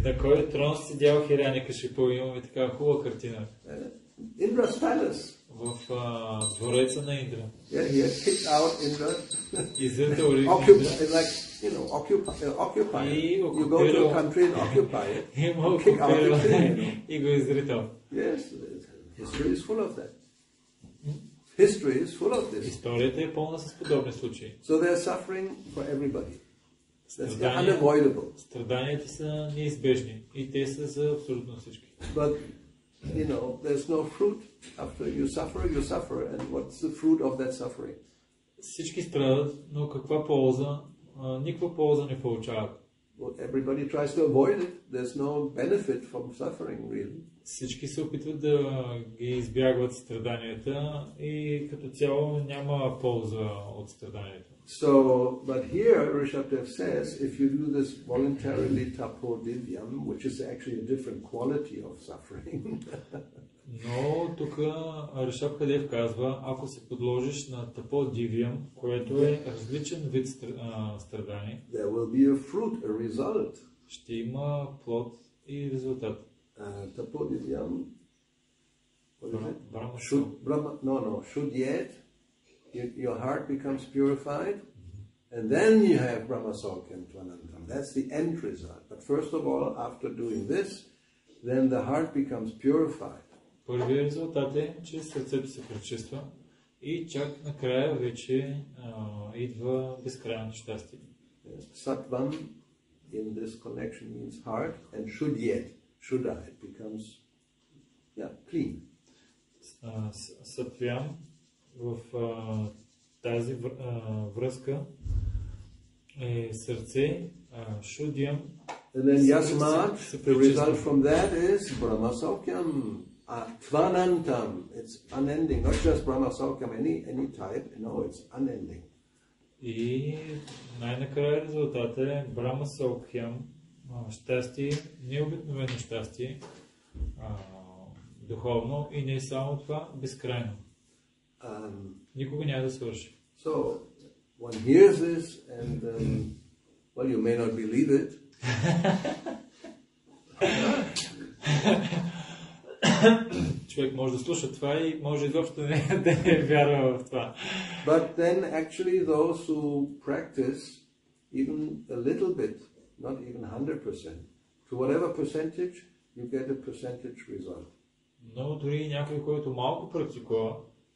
На кой трон седял Хирanyakashipu? Имаме така хубава картина. Indra's palace. В двореца на Индра. Yeah, he had kicked out Indra. Occupy it. You go to a country and occupy it. Kick out the king. И го изритал. Yes, history is full of that. History is full of this. Историята е пълна с подобни случаи. So they are suffering for everybody. They're unavoidable. Страданията са неизбежни и те са за абсолютно всички. But you know, there's no fruit after you suffer, and what's the fruit of that suffering? Всички страдат, но каква полза? Никаква полза не получават. Well, everybody tries to avoid it. There's no benefit from suffering, really. Всички се опитват да ги избягват страданията и като цяло няма полза от страданията. So, but here Rishabdev says, if you do this voluntarily tapo divyam, which is actually a different quality of suffering. Но тук Ришабдев казва, ако се подложиш на тапо дивям, което е различен вид страдание, there will be a fruit, a result. Ще има плод и резултат. Tapo divyam. Should yet. Your heart becomes purified, and then you have Brahmasaukhyam Tvanantam. That's the end result. But first of all, after doing this, then the heart becomes purified. Първият резултат е, че сърцето се пречиства и чак накрая вече идва безкрайно щастие. Sattvam in this connection means heart, and shuddha, it becomes clean. Сатвям в тази връзка е сърце, шудям. And then yasmat, the result from that is Brahmasaukyam, Tvanantam. It's unending, not just Brahmasaukyam, any type, no, it's unending. И най-накрая резултатът е Брахмасаукхям, щастие, необикновено щастие, духовно и не само това, безкрайно. Никога няма да свърши. So, one hears this and, well, you may not believe it. Човек може да слуша това и може изобщо да не вярва в това. But then actually those who practice even a little bit, not even 100%, to whatever percentage, you get a percentage result. Но дори някой, който малко практикува,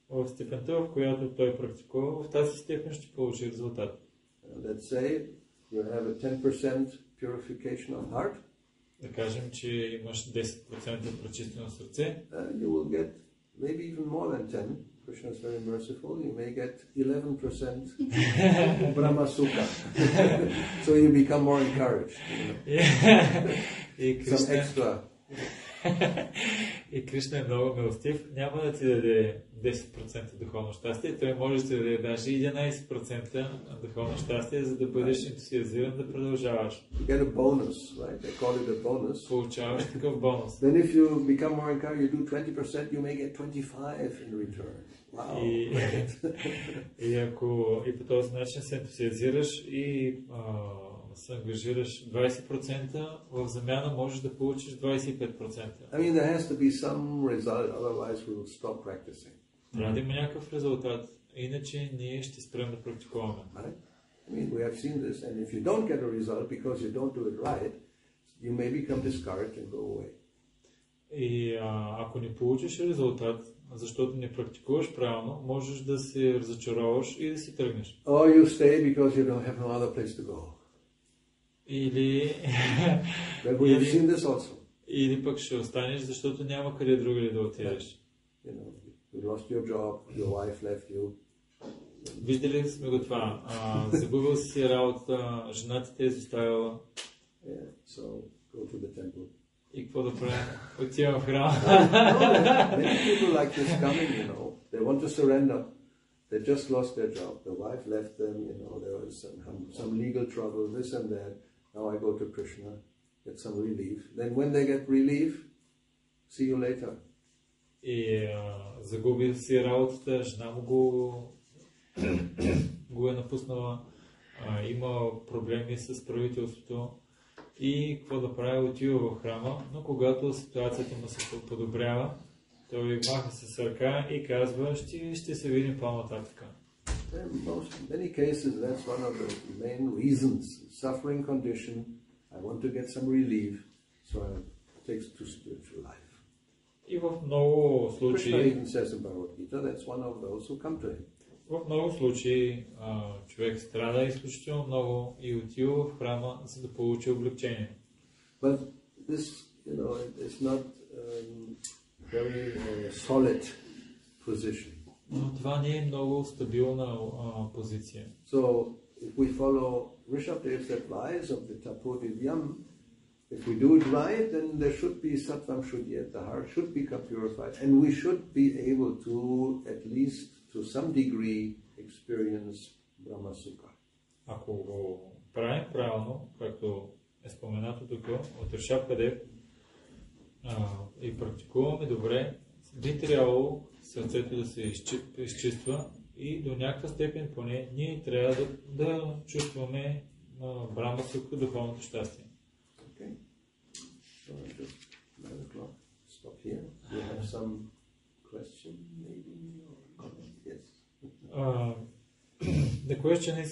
в степента, в която той практикува, в тази степен ще получи резултат. Let's say you have a 10% purification of heart. Да кажем, че имаш 10% пречистено сърце. You will get maybe even more than 10. Krishna is very merciful. You may get 11% Brahma Sukha. So you become more encouraged. Some extra. И Кришна е много милостив. Няма да ти даде 10% духовно щастие. Той може да ти даде даже 11% духовно щастие, за да бъдеш ентусиазиран да продължаваш. You get a bonus, right? They call it a bonus. Получаваш такъв бонус. Then if you become more encouraged, you do 20%, you may get 25 in return. Wow. И ако и по този начин се ентусиазираш и се ангажираш 20%, в замяна можеш да получиш 25%. I mean, there has to be some result, otherwise we will stop practicing. Трябва да има някакъв резултат, иначе ние ще спрем да практикуваме. Right? I mean, we have seen this, and if you don't get a result because you don't do it right, you may become discouraged and go away. И ако не получиш резултат, защото не практикуваш правилно, можеш да се разочароваш и да си тръгнеш. Or you stay because you don't have no other place to go. Или... But we have seen this also. Или пък ще останеш, защото няма къде другаде да отидеш. You know, you lost your job, your wife left you. Виждали сме го това. Загубил си работа, жената те е изоставила. Yeah, so go to the temple. И какво да правим? Отивам в храма. Many people like this coming, you know, they want to surrender. They just lost their job. The wife left them, you know, there was some legal trouble, this and that. Now I go to Krishna, get some relief. Then when they get relief, see you later. И загуби си работата, жена му го е напуснала, има проблеми с правителството и какво да прави, отива в храма, но когато ситуацията му се подобрява, той маха с ръка и казва, ще се видим по-нататък. In many cases, that's one of the main reasons. Suffering condition, I want to get some relief, so I take to spiritual life. И в много Krishna случаи, even says in Bhagavad-gita, that's one of those who come to him. в много случаи човек страда изключително много и отива в храма, за да получи облегчение. But this, you know, it's not very solid position. Но това не е много стабилна позиция. So, if we follow Rishabhadev's advice of the Tapodhyam, if we do it right, then there should be sattvam shuddhyat, the heart should become purified, and we should be able to, at least to some degree, experience Brahma Sukha. Ако го правим правилно, както е споменато тук от Ришабхадев, и практикуваме добре, би трябвало сърцето да се изчиства и до някаква степен поне ние трябва да чувстваме Брахма Суха, духовното щастие. Okay. So I just 9 o'clock. Stop here. Do you have some question, maybe? Or yes. The question is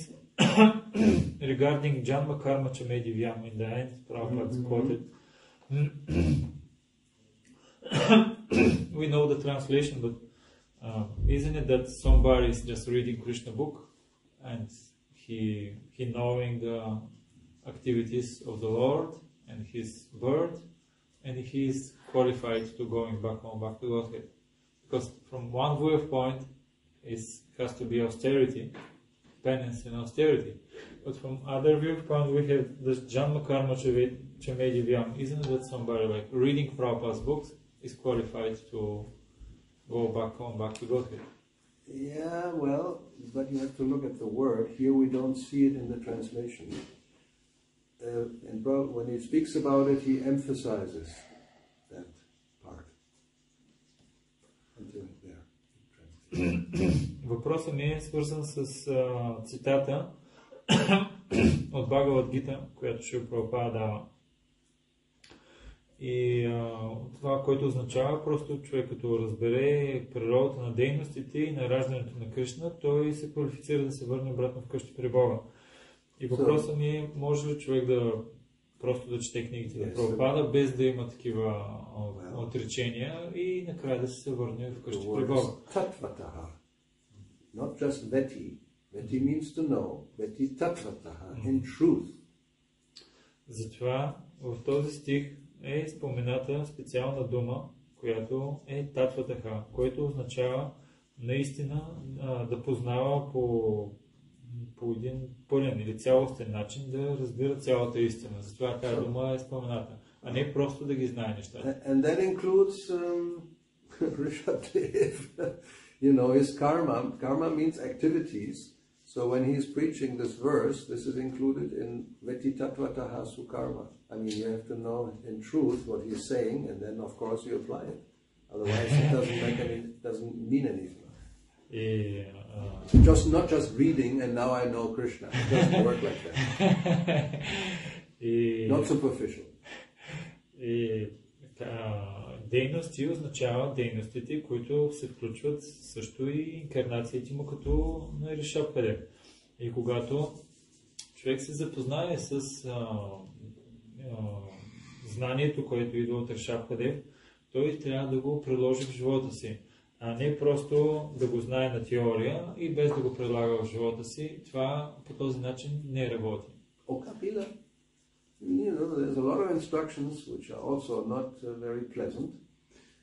regarding Janma Karma Chamedivyam in the end, Prabhupada quoted. We know the translation, but isn't it that somebody is just reading Krishna book and he knowing the activities of the Lord and his birth, and he is qualified to going back home, back to Godhead? Because from one viewpoint, it has to be austerity, penance and austerity. But from other viewpoint, we have this Janma Karma Chamedivyam. Isn't it that somebody like reading Prabhupada's books is qualified to go back home, back to Godhead? Yeah, well, but you have to look at the word. Here we don't see it in the translation. And when he speaks about it, he emphasizes that part. Until there. Въпросът ми е свързан с цитата от Бхагавад-гита, която Шрила Прабхупада дава. И това, което означава, просто човек като разбере природата на дейностите и на раждането на Кришна, той се квалифицира да се върне обратно вкъщи при Бога. И въпросът ми е, може ли човек да просто да чете книгите на Прабхупада, без да има такива отречения и накрая да се върне вкъщи при Бога? Tatvataha, not just veti. Veti means to know. Veti tatvataha, in truth. Затова в този стих е спомената специална дума, която е татватаха, което означава наистина да познава по един пълен или цялостен начин да разбира цялата истина. Затова тази дума е спомената, а не просто да ги знае нещата. And that includes Rishabdev, you know, his karma. Karma means activities. So when he's preaching this verse, this is included in Veti Tatvataha Sukarma. I mean, you have to know in truth what he's saying, and then of course you apply it. Otherwise, it doesn't mean anything. И, Not just reading and now I know Krishna. It doesn't work like that. Not superficial. И дейности означава дейностите, които се включват също и инкарнациите му като на Ришабхадев. И когато човек се запознае с знанието, което идва от Ришабхадев, той трябва да го приложи в живота си, а не просто да го знае на теория и без да го прилага в живота си. Това по този начин не работи. Kapila, there's a lot of instructions which are also not very pleasant.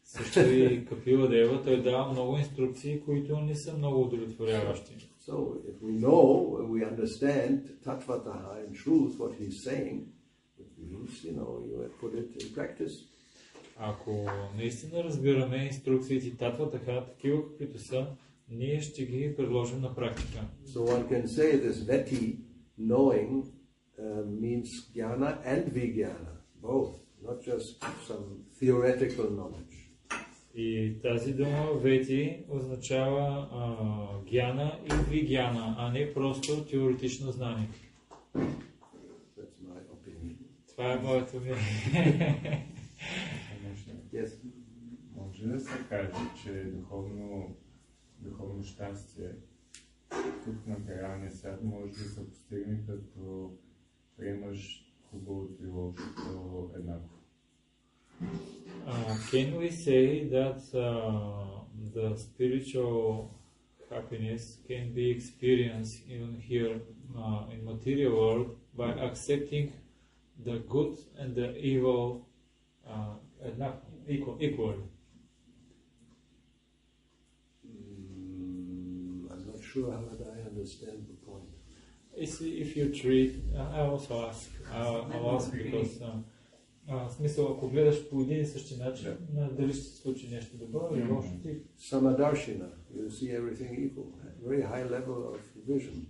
Също и Капила Дева, той дава много инструкции, които не са много удовлетворяващи. So if we know, we understand Tattvataha in truth, what he's saying, it means, you have put it in practice. Ако наистина разбираме инструкциите Татватаха, такива каквито са, ние ще ги предложим на практика. So one can say this veti, knowing, means jnana and vijnana, both, not just some theoretical knowledge. И тази дума вети означава гяна и вигяна, а не просто теоретично знание. That's my opinion. Това е моето мнение. Yes. Може да се каже, че духовно щастие тук на реалния свят може да се постигне, като приемаш хубавото и лошото еднакво. Can we say that the spiritual happiness can be experienced even here in material world by accepting the good and the evil equally? I'm not sure how I understand the point. If you treat, I'll ask because в смисъл, ако гледаш по един и същи начин, дали ще се случи нещо добро или лошо ти. Samadarshina, you see everything equal, very high level of vision.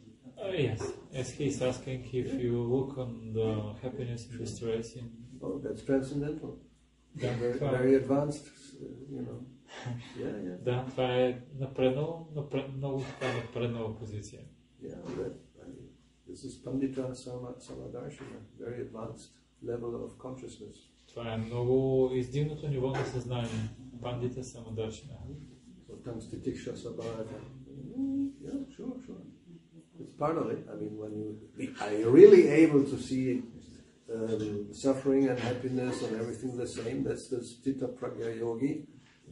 Yes, as he's asking if you look on the happiness and distress in... Oh, that's transcendental. Very advanced, Yeah. Да, това е много напреднала позиция. Yeah, this is Pandita Samadarshina, very advanced level of consciousness. Това е много издигнато ниво на съзнание. Пандита Самадаршина. So Tanstitiksha Sabhata. Yeah, sure. It's part of it. I mean, are you really able to see suffering and happiness and everything the same? That's the Stita Pragya Yogi.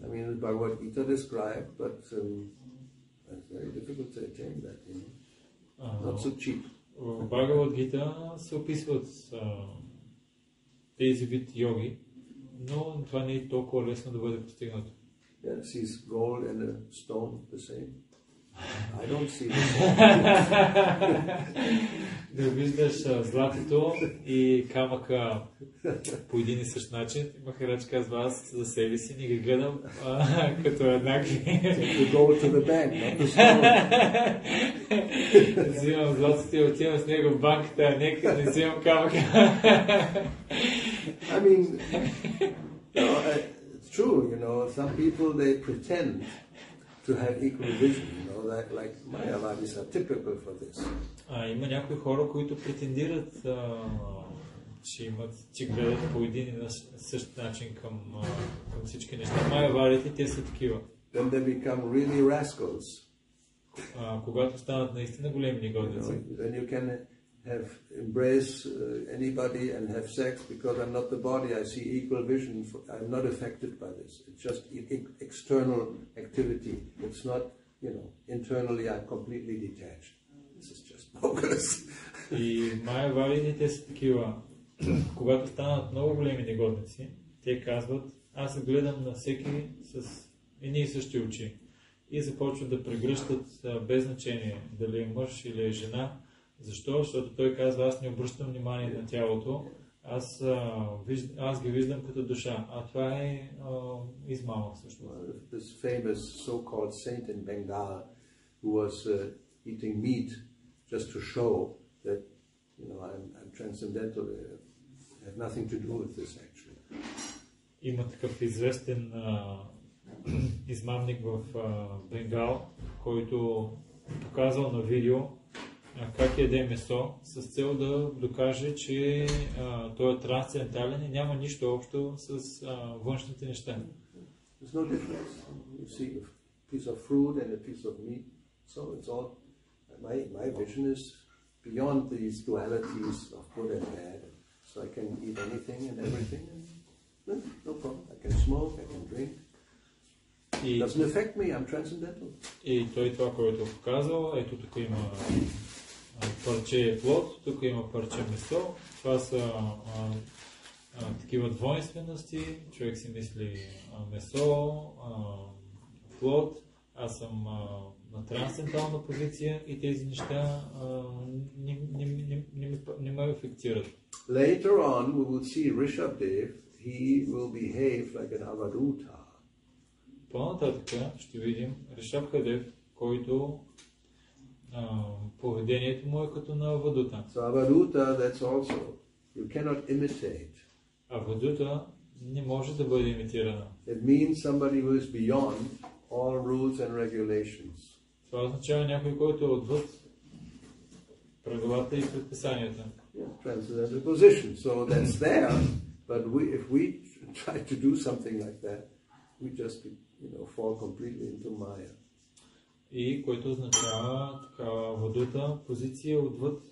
I mean, the Bhagavad Gita described, but it's very difficult to attain that. Not so cheap. В Бхагавад Гита се описват тези вид йоги, но това не е толкова лесно да бъде постигнато. Yeah, sees gold and a stone the same. I don't see the Да виждаш златото и камъка по един и същ начин. Махарадж казва, аз за себе си не ги гледам като еднакви. Взимам златото и отивам с него в банката, а нека не взимам камъка. I mean, it's true, some people, they pretend to have equal vision, like Mayavadis are typical for this. Има някои хора, които претендират, че гледат по един и същ начин към всички неща. Майавадите, те са такива. Then they become really rascals. Когато станат наистина големи негодници. Then you can embrace anybody and have sex because I'm not the body. I see equal vision. I'm not affected by this. It's just external activity. It's not, internally I'm completely detached. This is just bogus. И майавадите са такива. Когато станат много големи негодници, те казват, аз гледам на всеки с едни и същи очи. И започват да прегръщат без значение дали е мъж или е жена. Защо? Защото той казва, аз не обръщам внимание на тялото, аз ги виждам като душа. А това е измама всъщност. This famous so-called saint in Bengal who was eating meat just to show that, I'm transcendental, I have nothing to do with this actually. Има такъв известен измамник в Бенгал, който показал на видео как яде месо с цел да докаже, че той е трансцендентален и няма нищо общо с външните неща. There's no difference. You see a piece of fruit and a piece of meat. So it's all, my vision is beyond these dualities of good and bad. So I can eat anything and everything. And no problem. I can smoke, I can drink. It doesn't affect me. I'm transcendental. И той това, което е показал, ето тук има парче плод, тук има парче месо. Това са такива двойствености. Човек си мисли месо, плод. Аз съм на трансцендентална позиция и тези неща не ме афектират. Later on, we will see Rishabdev. He will behave like an avaduta. По-нататък ще видим Ришабхадев, който поведението му е като на авадута. So avaduta, that's also, you cannot imitate. Авадута не може да бъде имитирана. It means somebody who is beyond all rules and regulations. Това означава някой, който е отвъд правилата и предписанията. Yeah, transcendental position. So that's there, but if we try to do something like that, we just fall completely into Maya. И което означава такава авадута позиция отвъд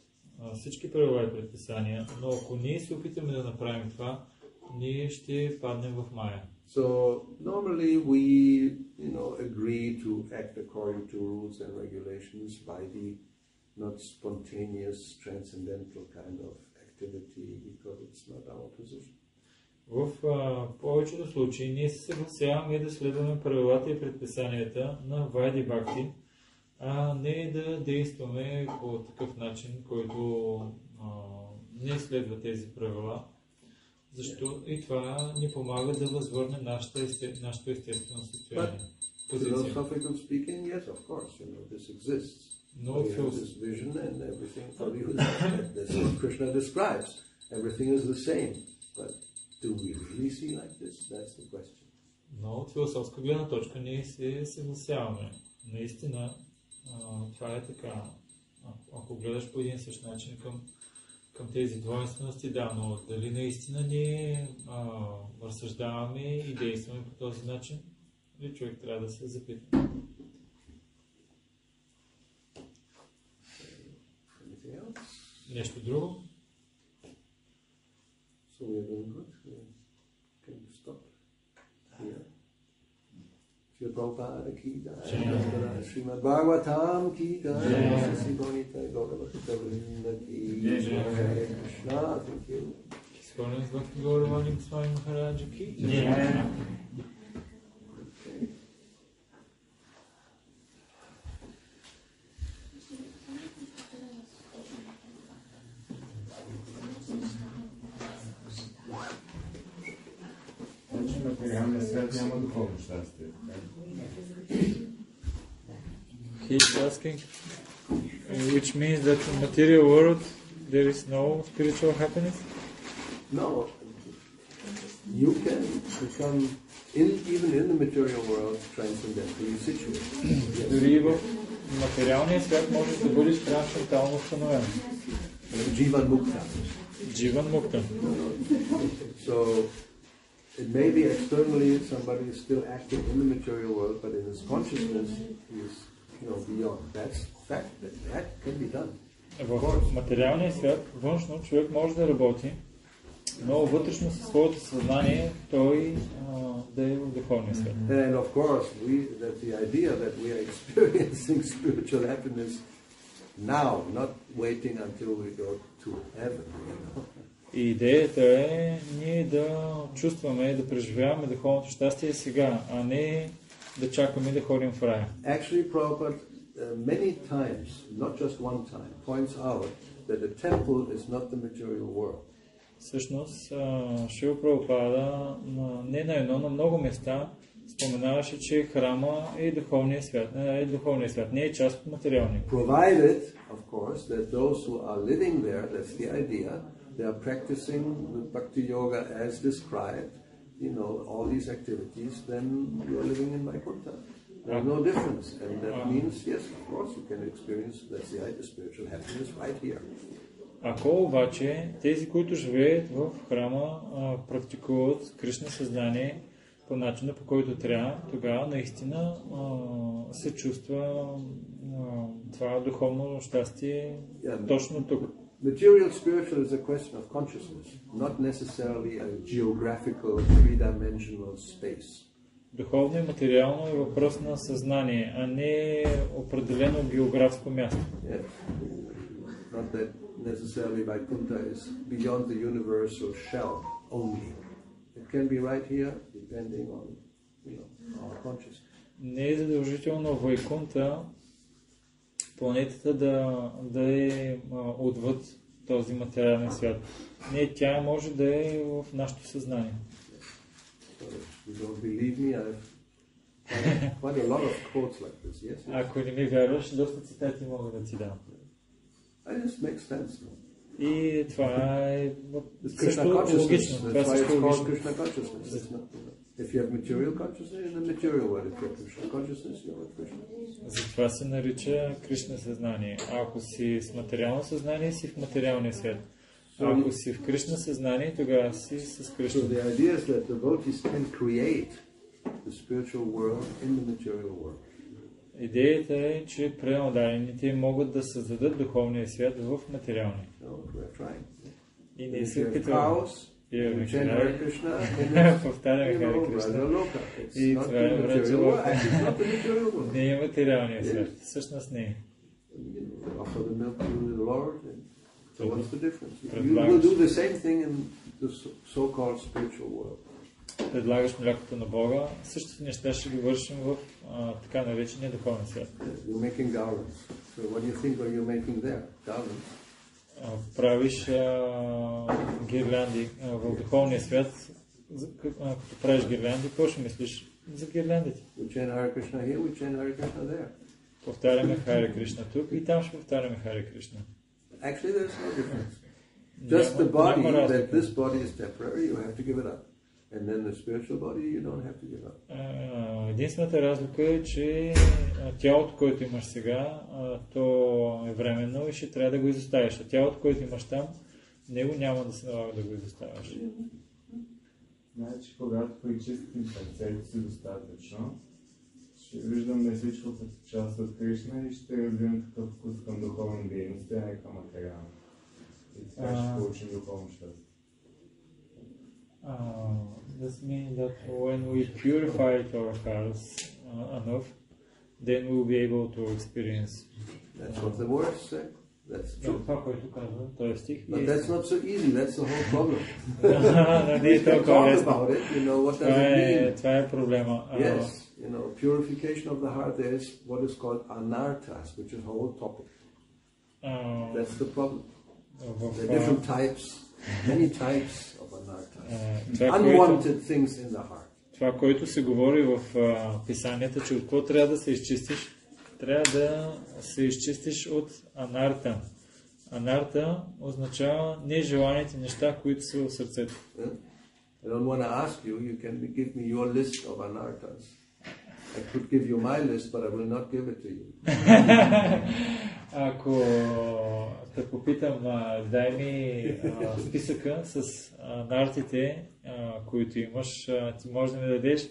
всички правила и предписания, но ако ние се опитаме да направим това, ние ще паднем в Мая. So normally we, agree to act according to rules and regulations by the not spontaneous, transcendental kind of activity because it's not our position. В повечето случаи ние се съгласяваме да следваме правилата и предписанията на Вайди Бхакти, а не да действаме по такъв начин, който не следва тези правила. Защо и това ни помага да възвърне нашето естествено състояние. Philosophical speaking, yes, of course, this exists. No, this vision and everything for you. That's what Krishna describes. Everything is the same. But do we really see like this? That's the question. Но от философска гледна точка ние се съгласяваме. Наистина, това е така. Ако гледаш по един същ начин към тези двойствености, да, но дали наистина ние разсъждаваме и действаме по този начин, или човек трябва да се запита. Нещо друго? So we are doing good. We can stop here. Shri Prabhupada ki jai. Srimad Bhagavatam ki jai. Sri Bonita Gauravani ki jai. Hare Krishna. Thank you. Изпълнен с Бхакти Гауравани Свами Махараджа ки. He's asking, which means that in material world there is no spiritual happiness? No. You can become, even in the material world, transcendentally situated. Дори в материалния свят можеш да бъдеш трансцендентално установен. Jivan Mukta. Jivan Mukta. So, it may be externally somebody is still acting in the material world, but in his consciousness he is, beyond. That's fact. That can be done. В материалния свят външно човек може да работи, но вътрешно със своето съзнание той да е в духовния свят. And of course, that's the idea that we are experiencing spiritual happiness now, not waiting until we go to heaven. И идеята е ние да чувстваме, да преживяваме духовното щастие сега, а не да чакаме да ходим в рая. Actually, Prabhupada many times, not just one time, points out that the temple is not the material world. Всъщност, Шрила Прабхупада не на едно, на много места споменаваше, че храма е духовният свят, не е част от материалния. Provided, of course, that those who are living there, that's the idea, they are practicing the Bhakti-yoga as described, all these activities, then you are living in Vaikuntha. There's no difference. And that means, yes, of course, you can experience, let's say, the spiritual happiness right here. Ако обаче тези, които живеят в храма, практикуват Кришна съзнание по начина, по който трябва, тогава наистина се чувства това духовно щастие точно тук. Material spiritual is a question of consciousness, not necessarily a geographical, three-dimensional space. Духовно и материално е въпрос на съзнание, а не определено географско място. Yes. Not that necessarily Vaikuntha is beyond the universal shell only. It can be right here, depending on our consciousness. Не е задължително Вайкунта планетата да е отвъд този материален свят. Не, тя може да е в нашето съзнание. You don't believe me, I have quite a lot of quotes like this, yes? Ако не ми вярваш, доста цитати мога да ти дам. It just makes sense. И това е също Krishna логично. consciousness. Това That's why също it's е called логично. Krishna consciousness. It's not, if you have material consciousness, you're in the material world. If you have Krishna consciousness, you're with Krishna. Затова се нарича Кришна съзнание. А ако си с материално съзнание, си в материалния свят. А ако си в Кришна съзнание, тогава си с Кришна. So the idea is that devotees can create the spiritual world in the material world. Идеята е, че пренадарените могат да създадат духовния свят в материалния. So we're trying. И ние If се you have опитваме. cows, И you chant Hare Krishna, повтаряме Харе Кришна. Brajaloka. It's И not това е the material Браджалока. world. It's not the material world. Не е материалния свят. Всъщност не е. Offer the milk to the Lord. So what's the difference? You Предлагаш. will do the same thing in the so-called spiritual world. Предлагаш млякото на Бога, същите неща ще ги вършим в така наречения духовен свят. You're making garlands. So what do you think are you making there? Garlands. Правиш гирлянди в духовния свят, като правиш гирлянди, какво ще мислиш за гирляндите? We chant Hare Krishna here, we chant Hare Krishna there. Повтаряме Харе Кришна тук и там ще повтаряме Харе Кришна. Actually, there's no difference. Just the body, that this body is temporary, you have to give it up. And then the spiritual body, you don't have to give up. Единствената разлика е, че тялото, което имаш сега, то е временно и ще трябва да го изоставиш. А тялото, което имаш там, него няма да се налага да го изоставяш. Значи, когато причистим сърцето си достатъчно, ще виждаме всичко като част от Кришна и ще развием такъв вкус към духовни дейности, а не към материални. И така ще получим духовно щастие. This means that when we purify our hearts enough, then we will be able to experience. That's what the words say. That's true. Това, което казва този стих. But that's not so easy. That's the whole problem. Не е We can толкова talk лесно. about it. What does it mean? Това е проблема. Yes, purification of the heart. There is what is called anarthas, which is a whole topic. That's the problem. There are different types, many types of anarthas. Unwanted things in the heart. Това, което се говори в писанията, че от какво трябва да се изчистиш, трябва да се изчистиш от анарта. Анарта означава нежеланите неща, които са в сърцето. I don't want to ask you. You can give me your list of anarthas. I could give you my list, but I will not give it to you. Ако те попитам, дай ми списъка с анартите, които имаш, ти можеш да ми дадеш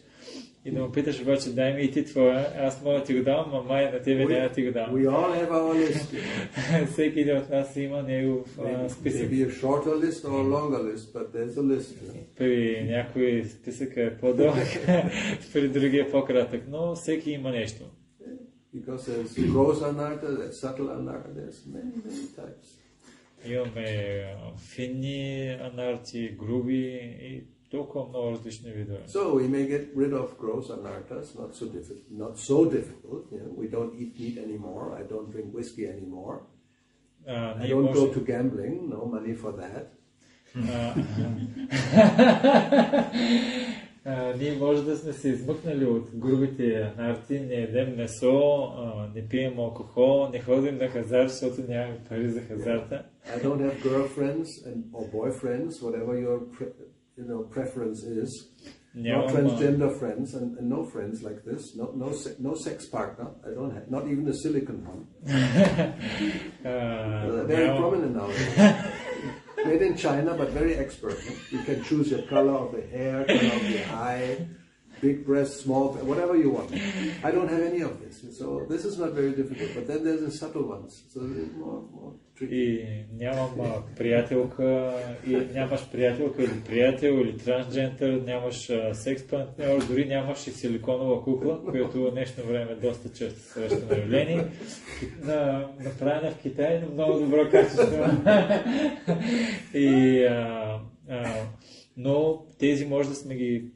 и да му питаш обаче, дай ми и ти твоя, аз мога да ти го давам, ама май на тебе няма да ти го давам. We all have our list. Всеки един от нас има негов списък. Maybe a shorter list or a longer list, but there's a list. При някой списък е по-дълъг, при другия е по-кратък, но всеки има нещо. Because there's gross anartha, there's subtle anartha, there's many types. Имаме финни анарти, груби и толкова много различни видове. So we may get rid of gross anarthas, not so difficult. We don't eat meat anymore. I don't drink whiskey anymore. I don't go to gambling. No money for that. Ние може да сме се измъкнали от грубите анарти, не едем месо, не пием алкохол, не ходим на хазар, защото нямаме пари за хазарта. I don't have girlfriends or boyfriends, whatever your preference is. No Нямам, transgender friends and no friends like this. No sex partner. I don't have, not even a silicon one. Very prominent nowadays. Made in China, but very expert. You can choose your color of the hair, color of the eye, big breasts, small, whatever you want. I don't have any of this. So this is not very difficult. But then there's the subtle ones. So it's more tricky. И нямам приятелка, и нямаш приятелка или приятел, или трансджендър, нямаш секс партньор, дори нямаш и силиконова кукла, която днешно време доста често среща на явление. Направена в Китай, но много добро качество. Но тези може да сме ги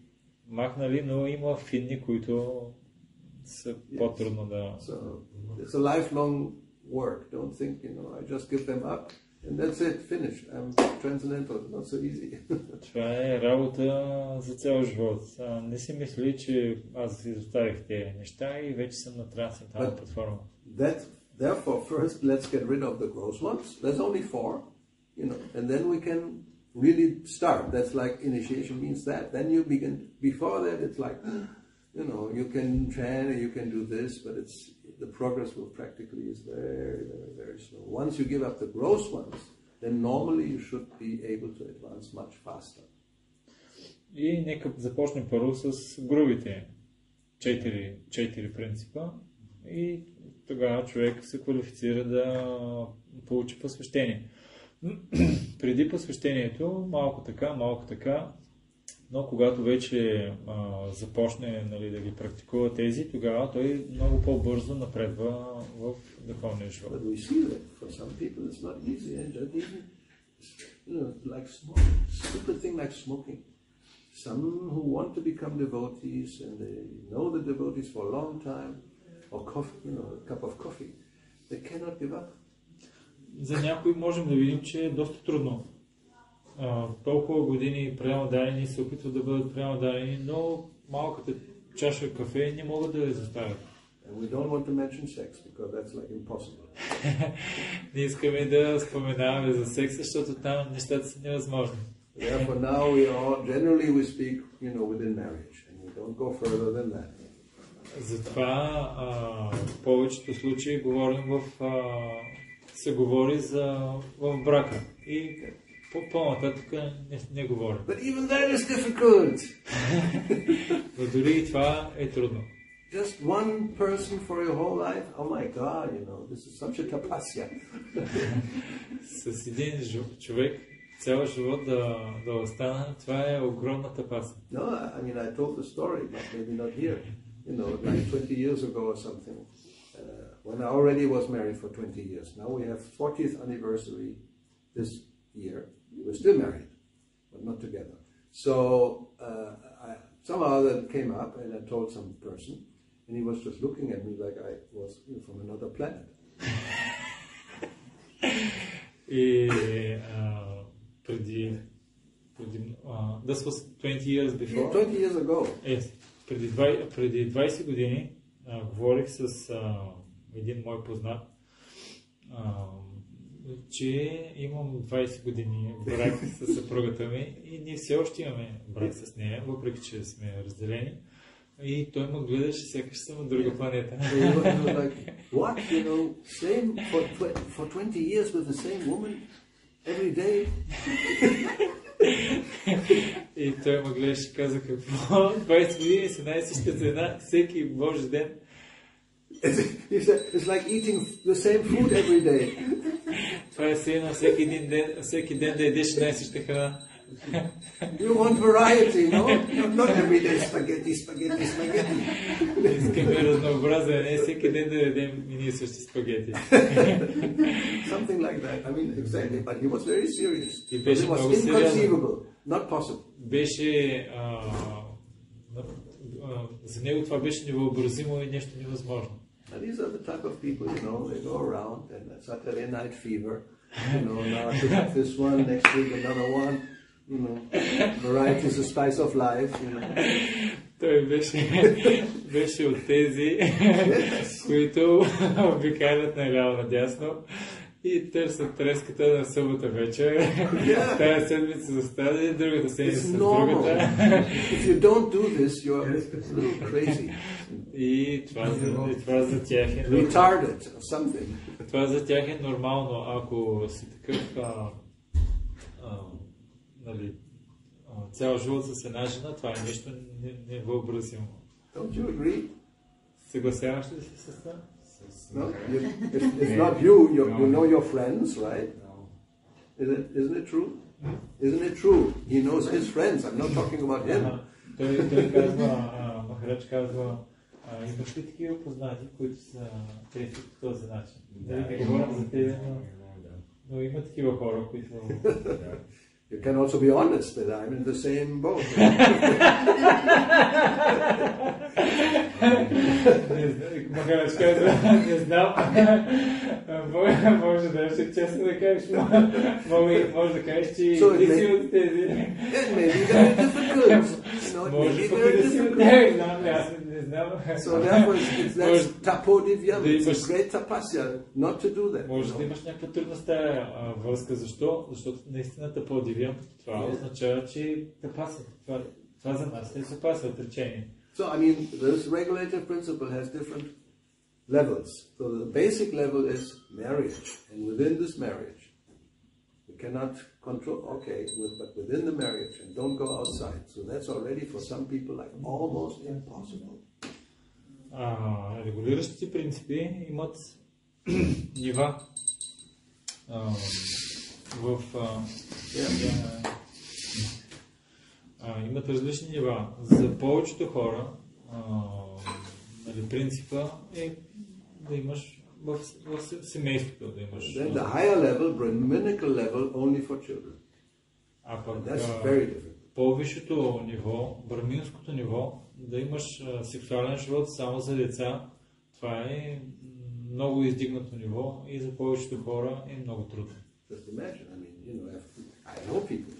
махнали, но има финни, които са по-трудно да... So, it's a lifelong work. Don't think, I just give them up and that's it, finished. I'm transcendental. Not so easy. Това е работа за цял живот. Не си мисли, че аз изоставих тези неща и вече съм на трансцендентална платформа. Therefore, first, let's get rid of the gross ones. There's only 4, and then we can really start. That's like initiation means that. Then you begin. Before that, it's like, you can chant, you can do this, but the progress will practically is very, very, very slow. Once you give up the gross ones, then normally you should be able to advance much faster. И нека започнем първо с грубите 4 принципа и тогава човек се квалифицира да получи посвещение. Преди посвещението, малко така, но когато вече започне да ги практикува тези, тогава той много по-бързо напредва в духовния живот. But we see that for some people it's not easy, and even, like smoking, stupid thing like smoking. Some who want to become devotees and they know the devotees for a long time, or coffee, a cup of coffee, they cannot give up. За някои можем да видим, че е доста трудно. Толкова години пренадарени се опитват да бъдат пренадарени, но малката чаша кафе не могат да я заставят. And we don't want to mention sex because that's like impossible. Не искаме да споменаваме за секс, защото там нещата са невъзможни. Therefore now generally we speak, within marriage, and we don't go further than that. Затова в повечето случаи се говори в брака и по-нататък не говори. But even that is difficult. Но дори и това е трудно. Just one person for your whole life? Oh my God, this is such a tapasya. С един човек цял живот да остана, това е огромна тапаса. No, I told the story, but maybe not here. Like 20 years ago or something, when I already was married for 20 years. Now we have 40th anniversary this year. We're still married, but not together. So somehow that came up, and I told some person, and he was just looking at me like I was from another planet. This was 20 years before? 20 years ago. Yes. Преди 20 години говорих с един мой познат, че имам 20 години брак с съпругата ми и ние все още имаме брак с нея, въпреки че сме разделени. И той ме гледаше, сякаш съм от друга планета. What? Same for 20 years with the same woman every day? И той ме гледаше и каза какво? 20 години с една и съща цена, всеки божи ден. It's like eating the same food every day. Това е едно всеки ден да едеш една и съща храна. You want variety, no? Not every day spaghetti. Искаме разнообразие, не всеки ден да ядем едни и същи спагети. Something like that. Exactly. But he was very serious. It was inconceivable, not possible. За него това беше невъобразимо и нещо невъзможно. And these are the type of people, they go around and Saturday night fever. Now to have this one, next week another one. Variety is the spice of life. Той беше от тези, които обикалят наляво надясно И търсят треската на събота вечер. Тая седмица за стади, другата седмица с другата. If you don't do this, you're a little crazy. И това за тях е retarded or something. Това за тях е нормално, ако си такъв нали, цял живот с една жена, това е нещо невъобразимо. Don't you agree? Съгласяваш ли се с това? No, it's not you. You know your friends, right? No. Isn't it true? Isn't it true? He knows his friends. I'm not talking about him. Той казва, Махарадж казва, имаш ли такива познати, които са трети по този начин? Не говорим за тебе, но има такива хора, които... You can also be honest that I'm in the same boat. Махарадж казва, не знам, може да е честно да кажеш, може да кажеш, че ти си от тези. It may be very difficult. Може пък да си от тези, аз не знам. So therefore that's tapodivyam, it's a great tapasya not to do that. Може да имаш някаква трудност тази връзка. Защо? Защото наистина таподивям, това означава, че тапаса. Това за нас е тапаса, отречение. So, I mean, this regulative principle has different levels. So the basic level is marriage. And within this marriage, you cannot control, okay, but within the marriage, and don't go outside. So that's already for some people like almost impossible. Регулиращите принципи имат нива имат различни нива. За повечето хора принципа е да имаш в семейството, да имаш. Then the higher level, Brahminical level, only for children. А пък That's very difficult. по-висшето ниво, браминското ниво, да имаш сексуален живот само за деца, това е много издигнато ниво и за повечето хора е много трудно. Just imagine, I mean, you know, I know people,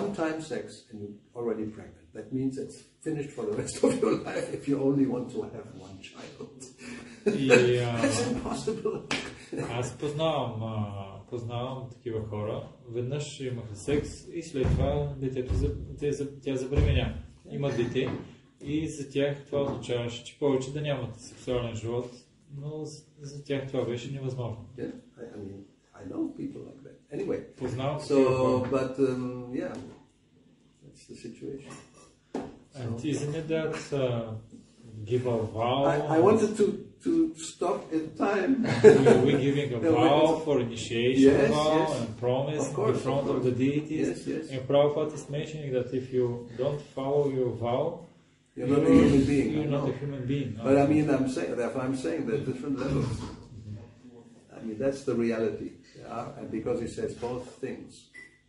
one time sex and you're already pregnant. That means it's finished for the rest of your life if you only want to have one child. That's impossible. Аз познавам такива хора. Веднъж имаха секс и след това тя забременя. Имат дете и за тях това означаваше, че повече да нямат сексуален живот, но за тях това беше невъзможно. Yeah, I mean, I know people like that. Anyway, познавам but yeah, that's the situation. And isn't it that give a vow? I wanted to stop in time. We're giving a vow for initiation, yes, vow yes. and promise in front of the deities. Yes, yes. And Prabhupada is mentioning that if you don't follow your vow, you're not a human being. You're not a human being. No. But I mean, I'm saying there are different levels. I mean, that's the reality. Yeah? And because he says both things.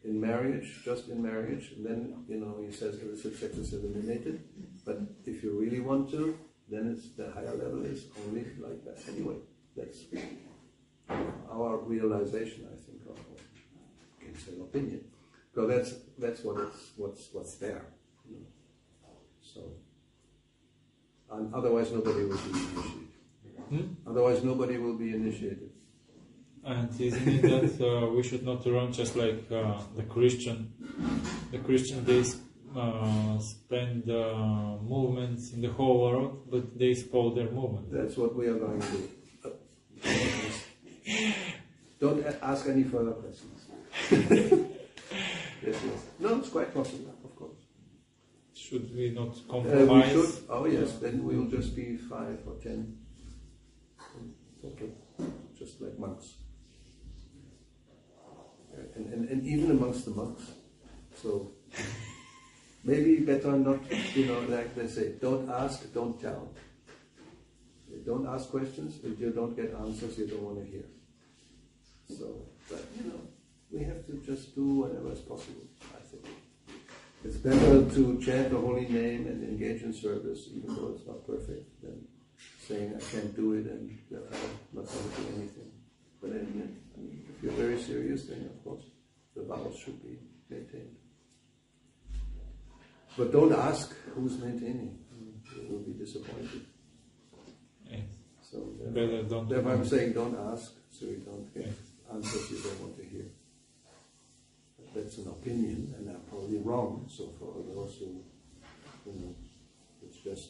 In marriage, just in marriage, and then, you know, he says illicit sex is eliminated. But if you really want to, then it's the higher level is only like that. Anyway, that's our realization, I think, or you can say opinion. Because that's what's there. You know? So, and otherwise nobody will be initiated. Otherwise nobody will be initiated. And isn't it that we should not run just like the Christian? The Christian, they spend movements in the whole world, but they spoil their movement. That's what we are going to do. Don't ask any further questions. Yes. No, it's quite possible, of course. Should we not compromise? We should. Oh yes, then we will just be 5 or 10. Okay, just like monks. And even amongst the monks. So maybe better not, you know, like they say, don't ask, don't tell. Don't ask questions. If you don't get answers, you don't want to hear. So, but you know, we have to just do whatever is possible, I think. It's better to chant the holy name and engage in service, even though it's not perfect, than saying I can't do it and I'm not going to do anything. But anyway, I mean, if you're very serious, then of course the vows should be maintained. But don't ask who's maintaining. You will be disappointed. Yes. So therefore I'm saying don't ask, so you don't get answers you don't want to hear. But that's an opinion, and I'm probably wrong. So for those who, it's just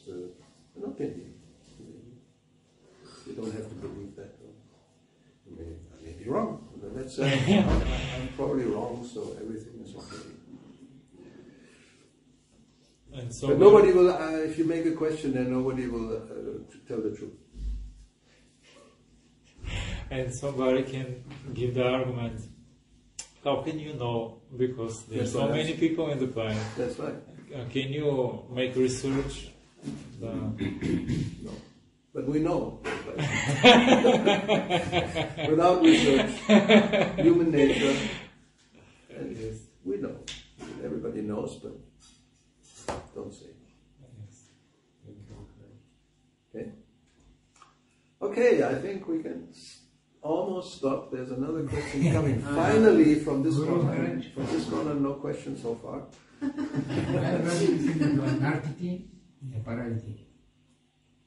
an opinion. You don't have to believe that. I may be wrong. But let's say I'm probably wrong, so everything is okay. And so but nobody will, if you make a question, then nobody will tell the truth. And somebody can give the argument, how can you know? Because there's so many people in the planet. That's right. Can you make research? No. But we know. Without research, human nature, and Yes. we know. Everybody knows, but don't say. Yes. Okay? Okay, I think we can almost stop. There's another question coming. Finally, from this corner. From this corner, no questions so far.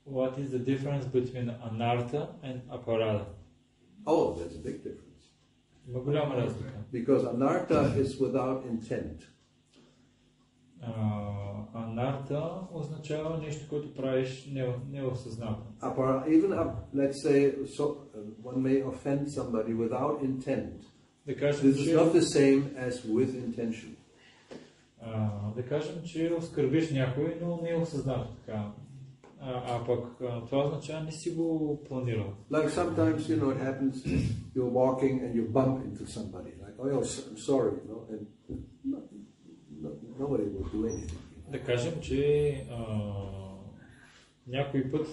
What is the difference between anartha and aparada? Oh, there's a big difference. Има голяма разлика. Because anartha is without intent. Анарта означава нещо, което правиш неосъзнато. Even let's say, one may offend somebody without intent. Да кажем, This is not the same as with intention. Да кажем, че оскърбиш някой, но не е осъзнато така. Пък това означава не си го планирал. Like sometimes, it happens, you're walking and you bump into somebody. Like, oh, I'm sorry, and nobody will do anything. Да кажем, че някой път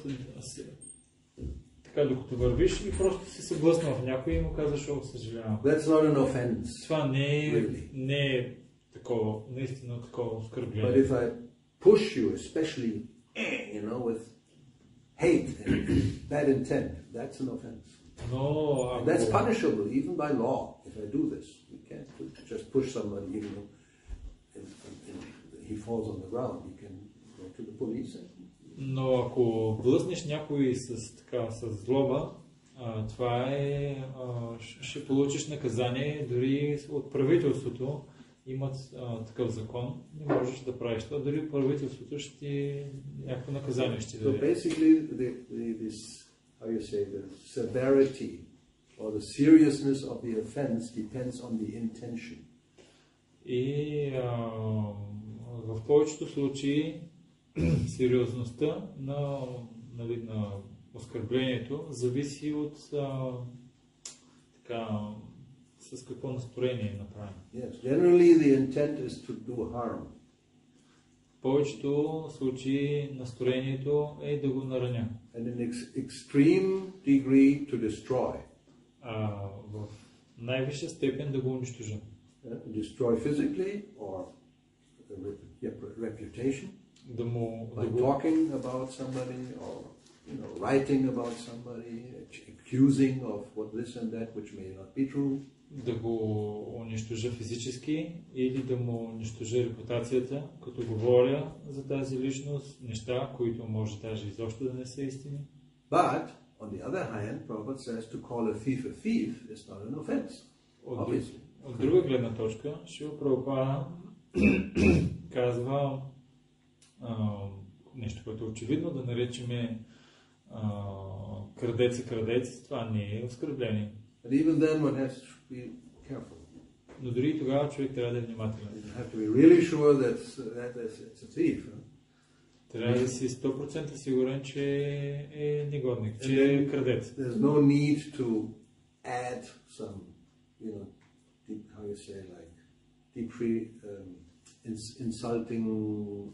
така докато вървиш и просто си се блъснал в някой и му казваш, съжалявам. That's not an offense. Това Really. не е такова, наистина такова оскърбление. But if I push you, especially, with hate and bad intent, that's an offense. Но That's punishable even by law. If I do this, you can't just push somebody, and he falls on the ground. You can go to the police. Но ако блъснеш някой с злоба, това ще получиш наказание, дори от правителството имат такъв закон, не можеш да правиш това, дори правителството ще някакво наказание ще даде. So basically, the severity or the seriousness of the offense depends on the intention. И в повечето случаи сериозността на оскърблението зависи от с какво настроение е направено. Yes, generally the intent is to do harm. В повечето случаи настроението е да го нараня. And in extreme degree to destroy. В най-висша степен да го унищожа. Destroy physically or reputation. By talking about somebody or writing about somebody, accusing of what this and that which may not be true. Да го унищожа физически или да му унищожа репутацията, като говоря за тази личност, неща, които може даже изобщо да не са истини. But, on the other hand, Prabhupada says to call a thief is not an offense. От друга гледна точка, Шрила Прабхупада казва нещо, което е очевидно, да наречеме крадец, това не е оскърбление. But even then one has to be careful. Но дори и тогава човек трябва да е внимателен. You have to be really sure that it's a thief. Трябва да си 100% сигурен, че е негодник, че е крадец. There's no need to add some, insulting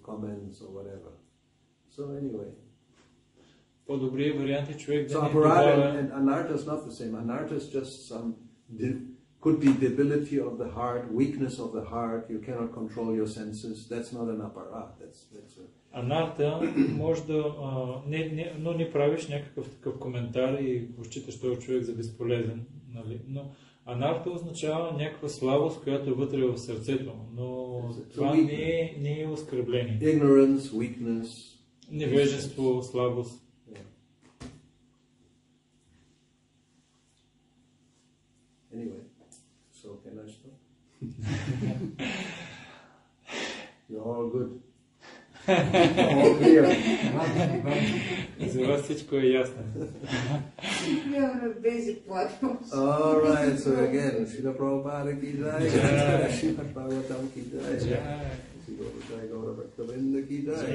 comments or whatever. So anyway. По-добрият вариант е човек да So не aparada добавя... and anartha is not the same. Anartha is just could be debility of the heart, weakness of the heart. You cannot control your senses. That's not an aparada. That's Анарта може да... но не правиш някакъв такъв коментар и го считаш този човек за безполезен. Нали? Но анарта означава някаква слабост, която е вътре в сърцето. Но това не е оскърбление. Ignorance, weakness. Невежество, слабост. Any You're all good. All clear. За вас всичко е ясно. We are on a basic platform. All right, so again, Srila Prabhupada ki jai, Srimad Bhagavatam ki jai, Srila Gauravani ki jai.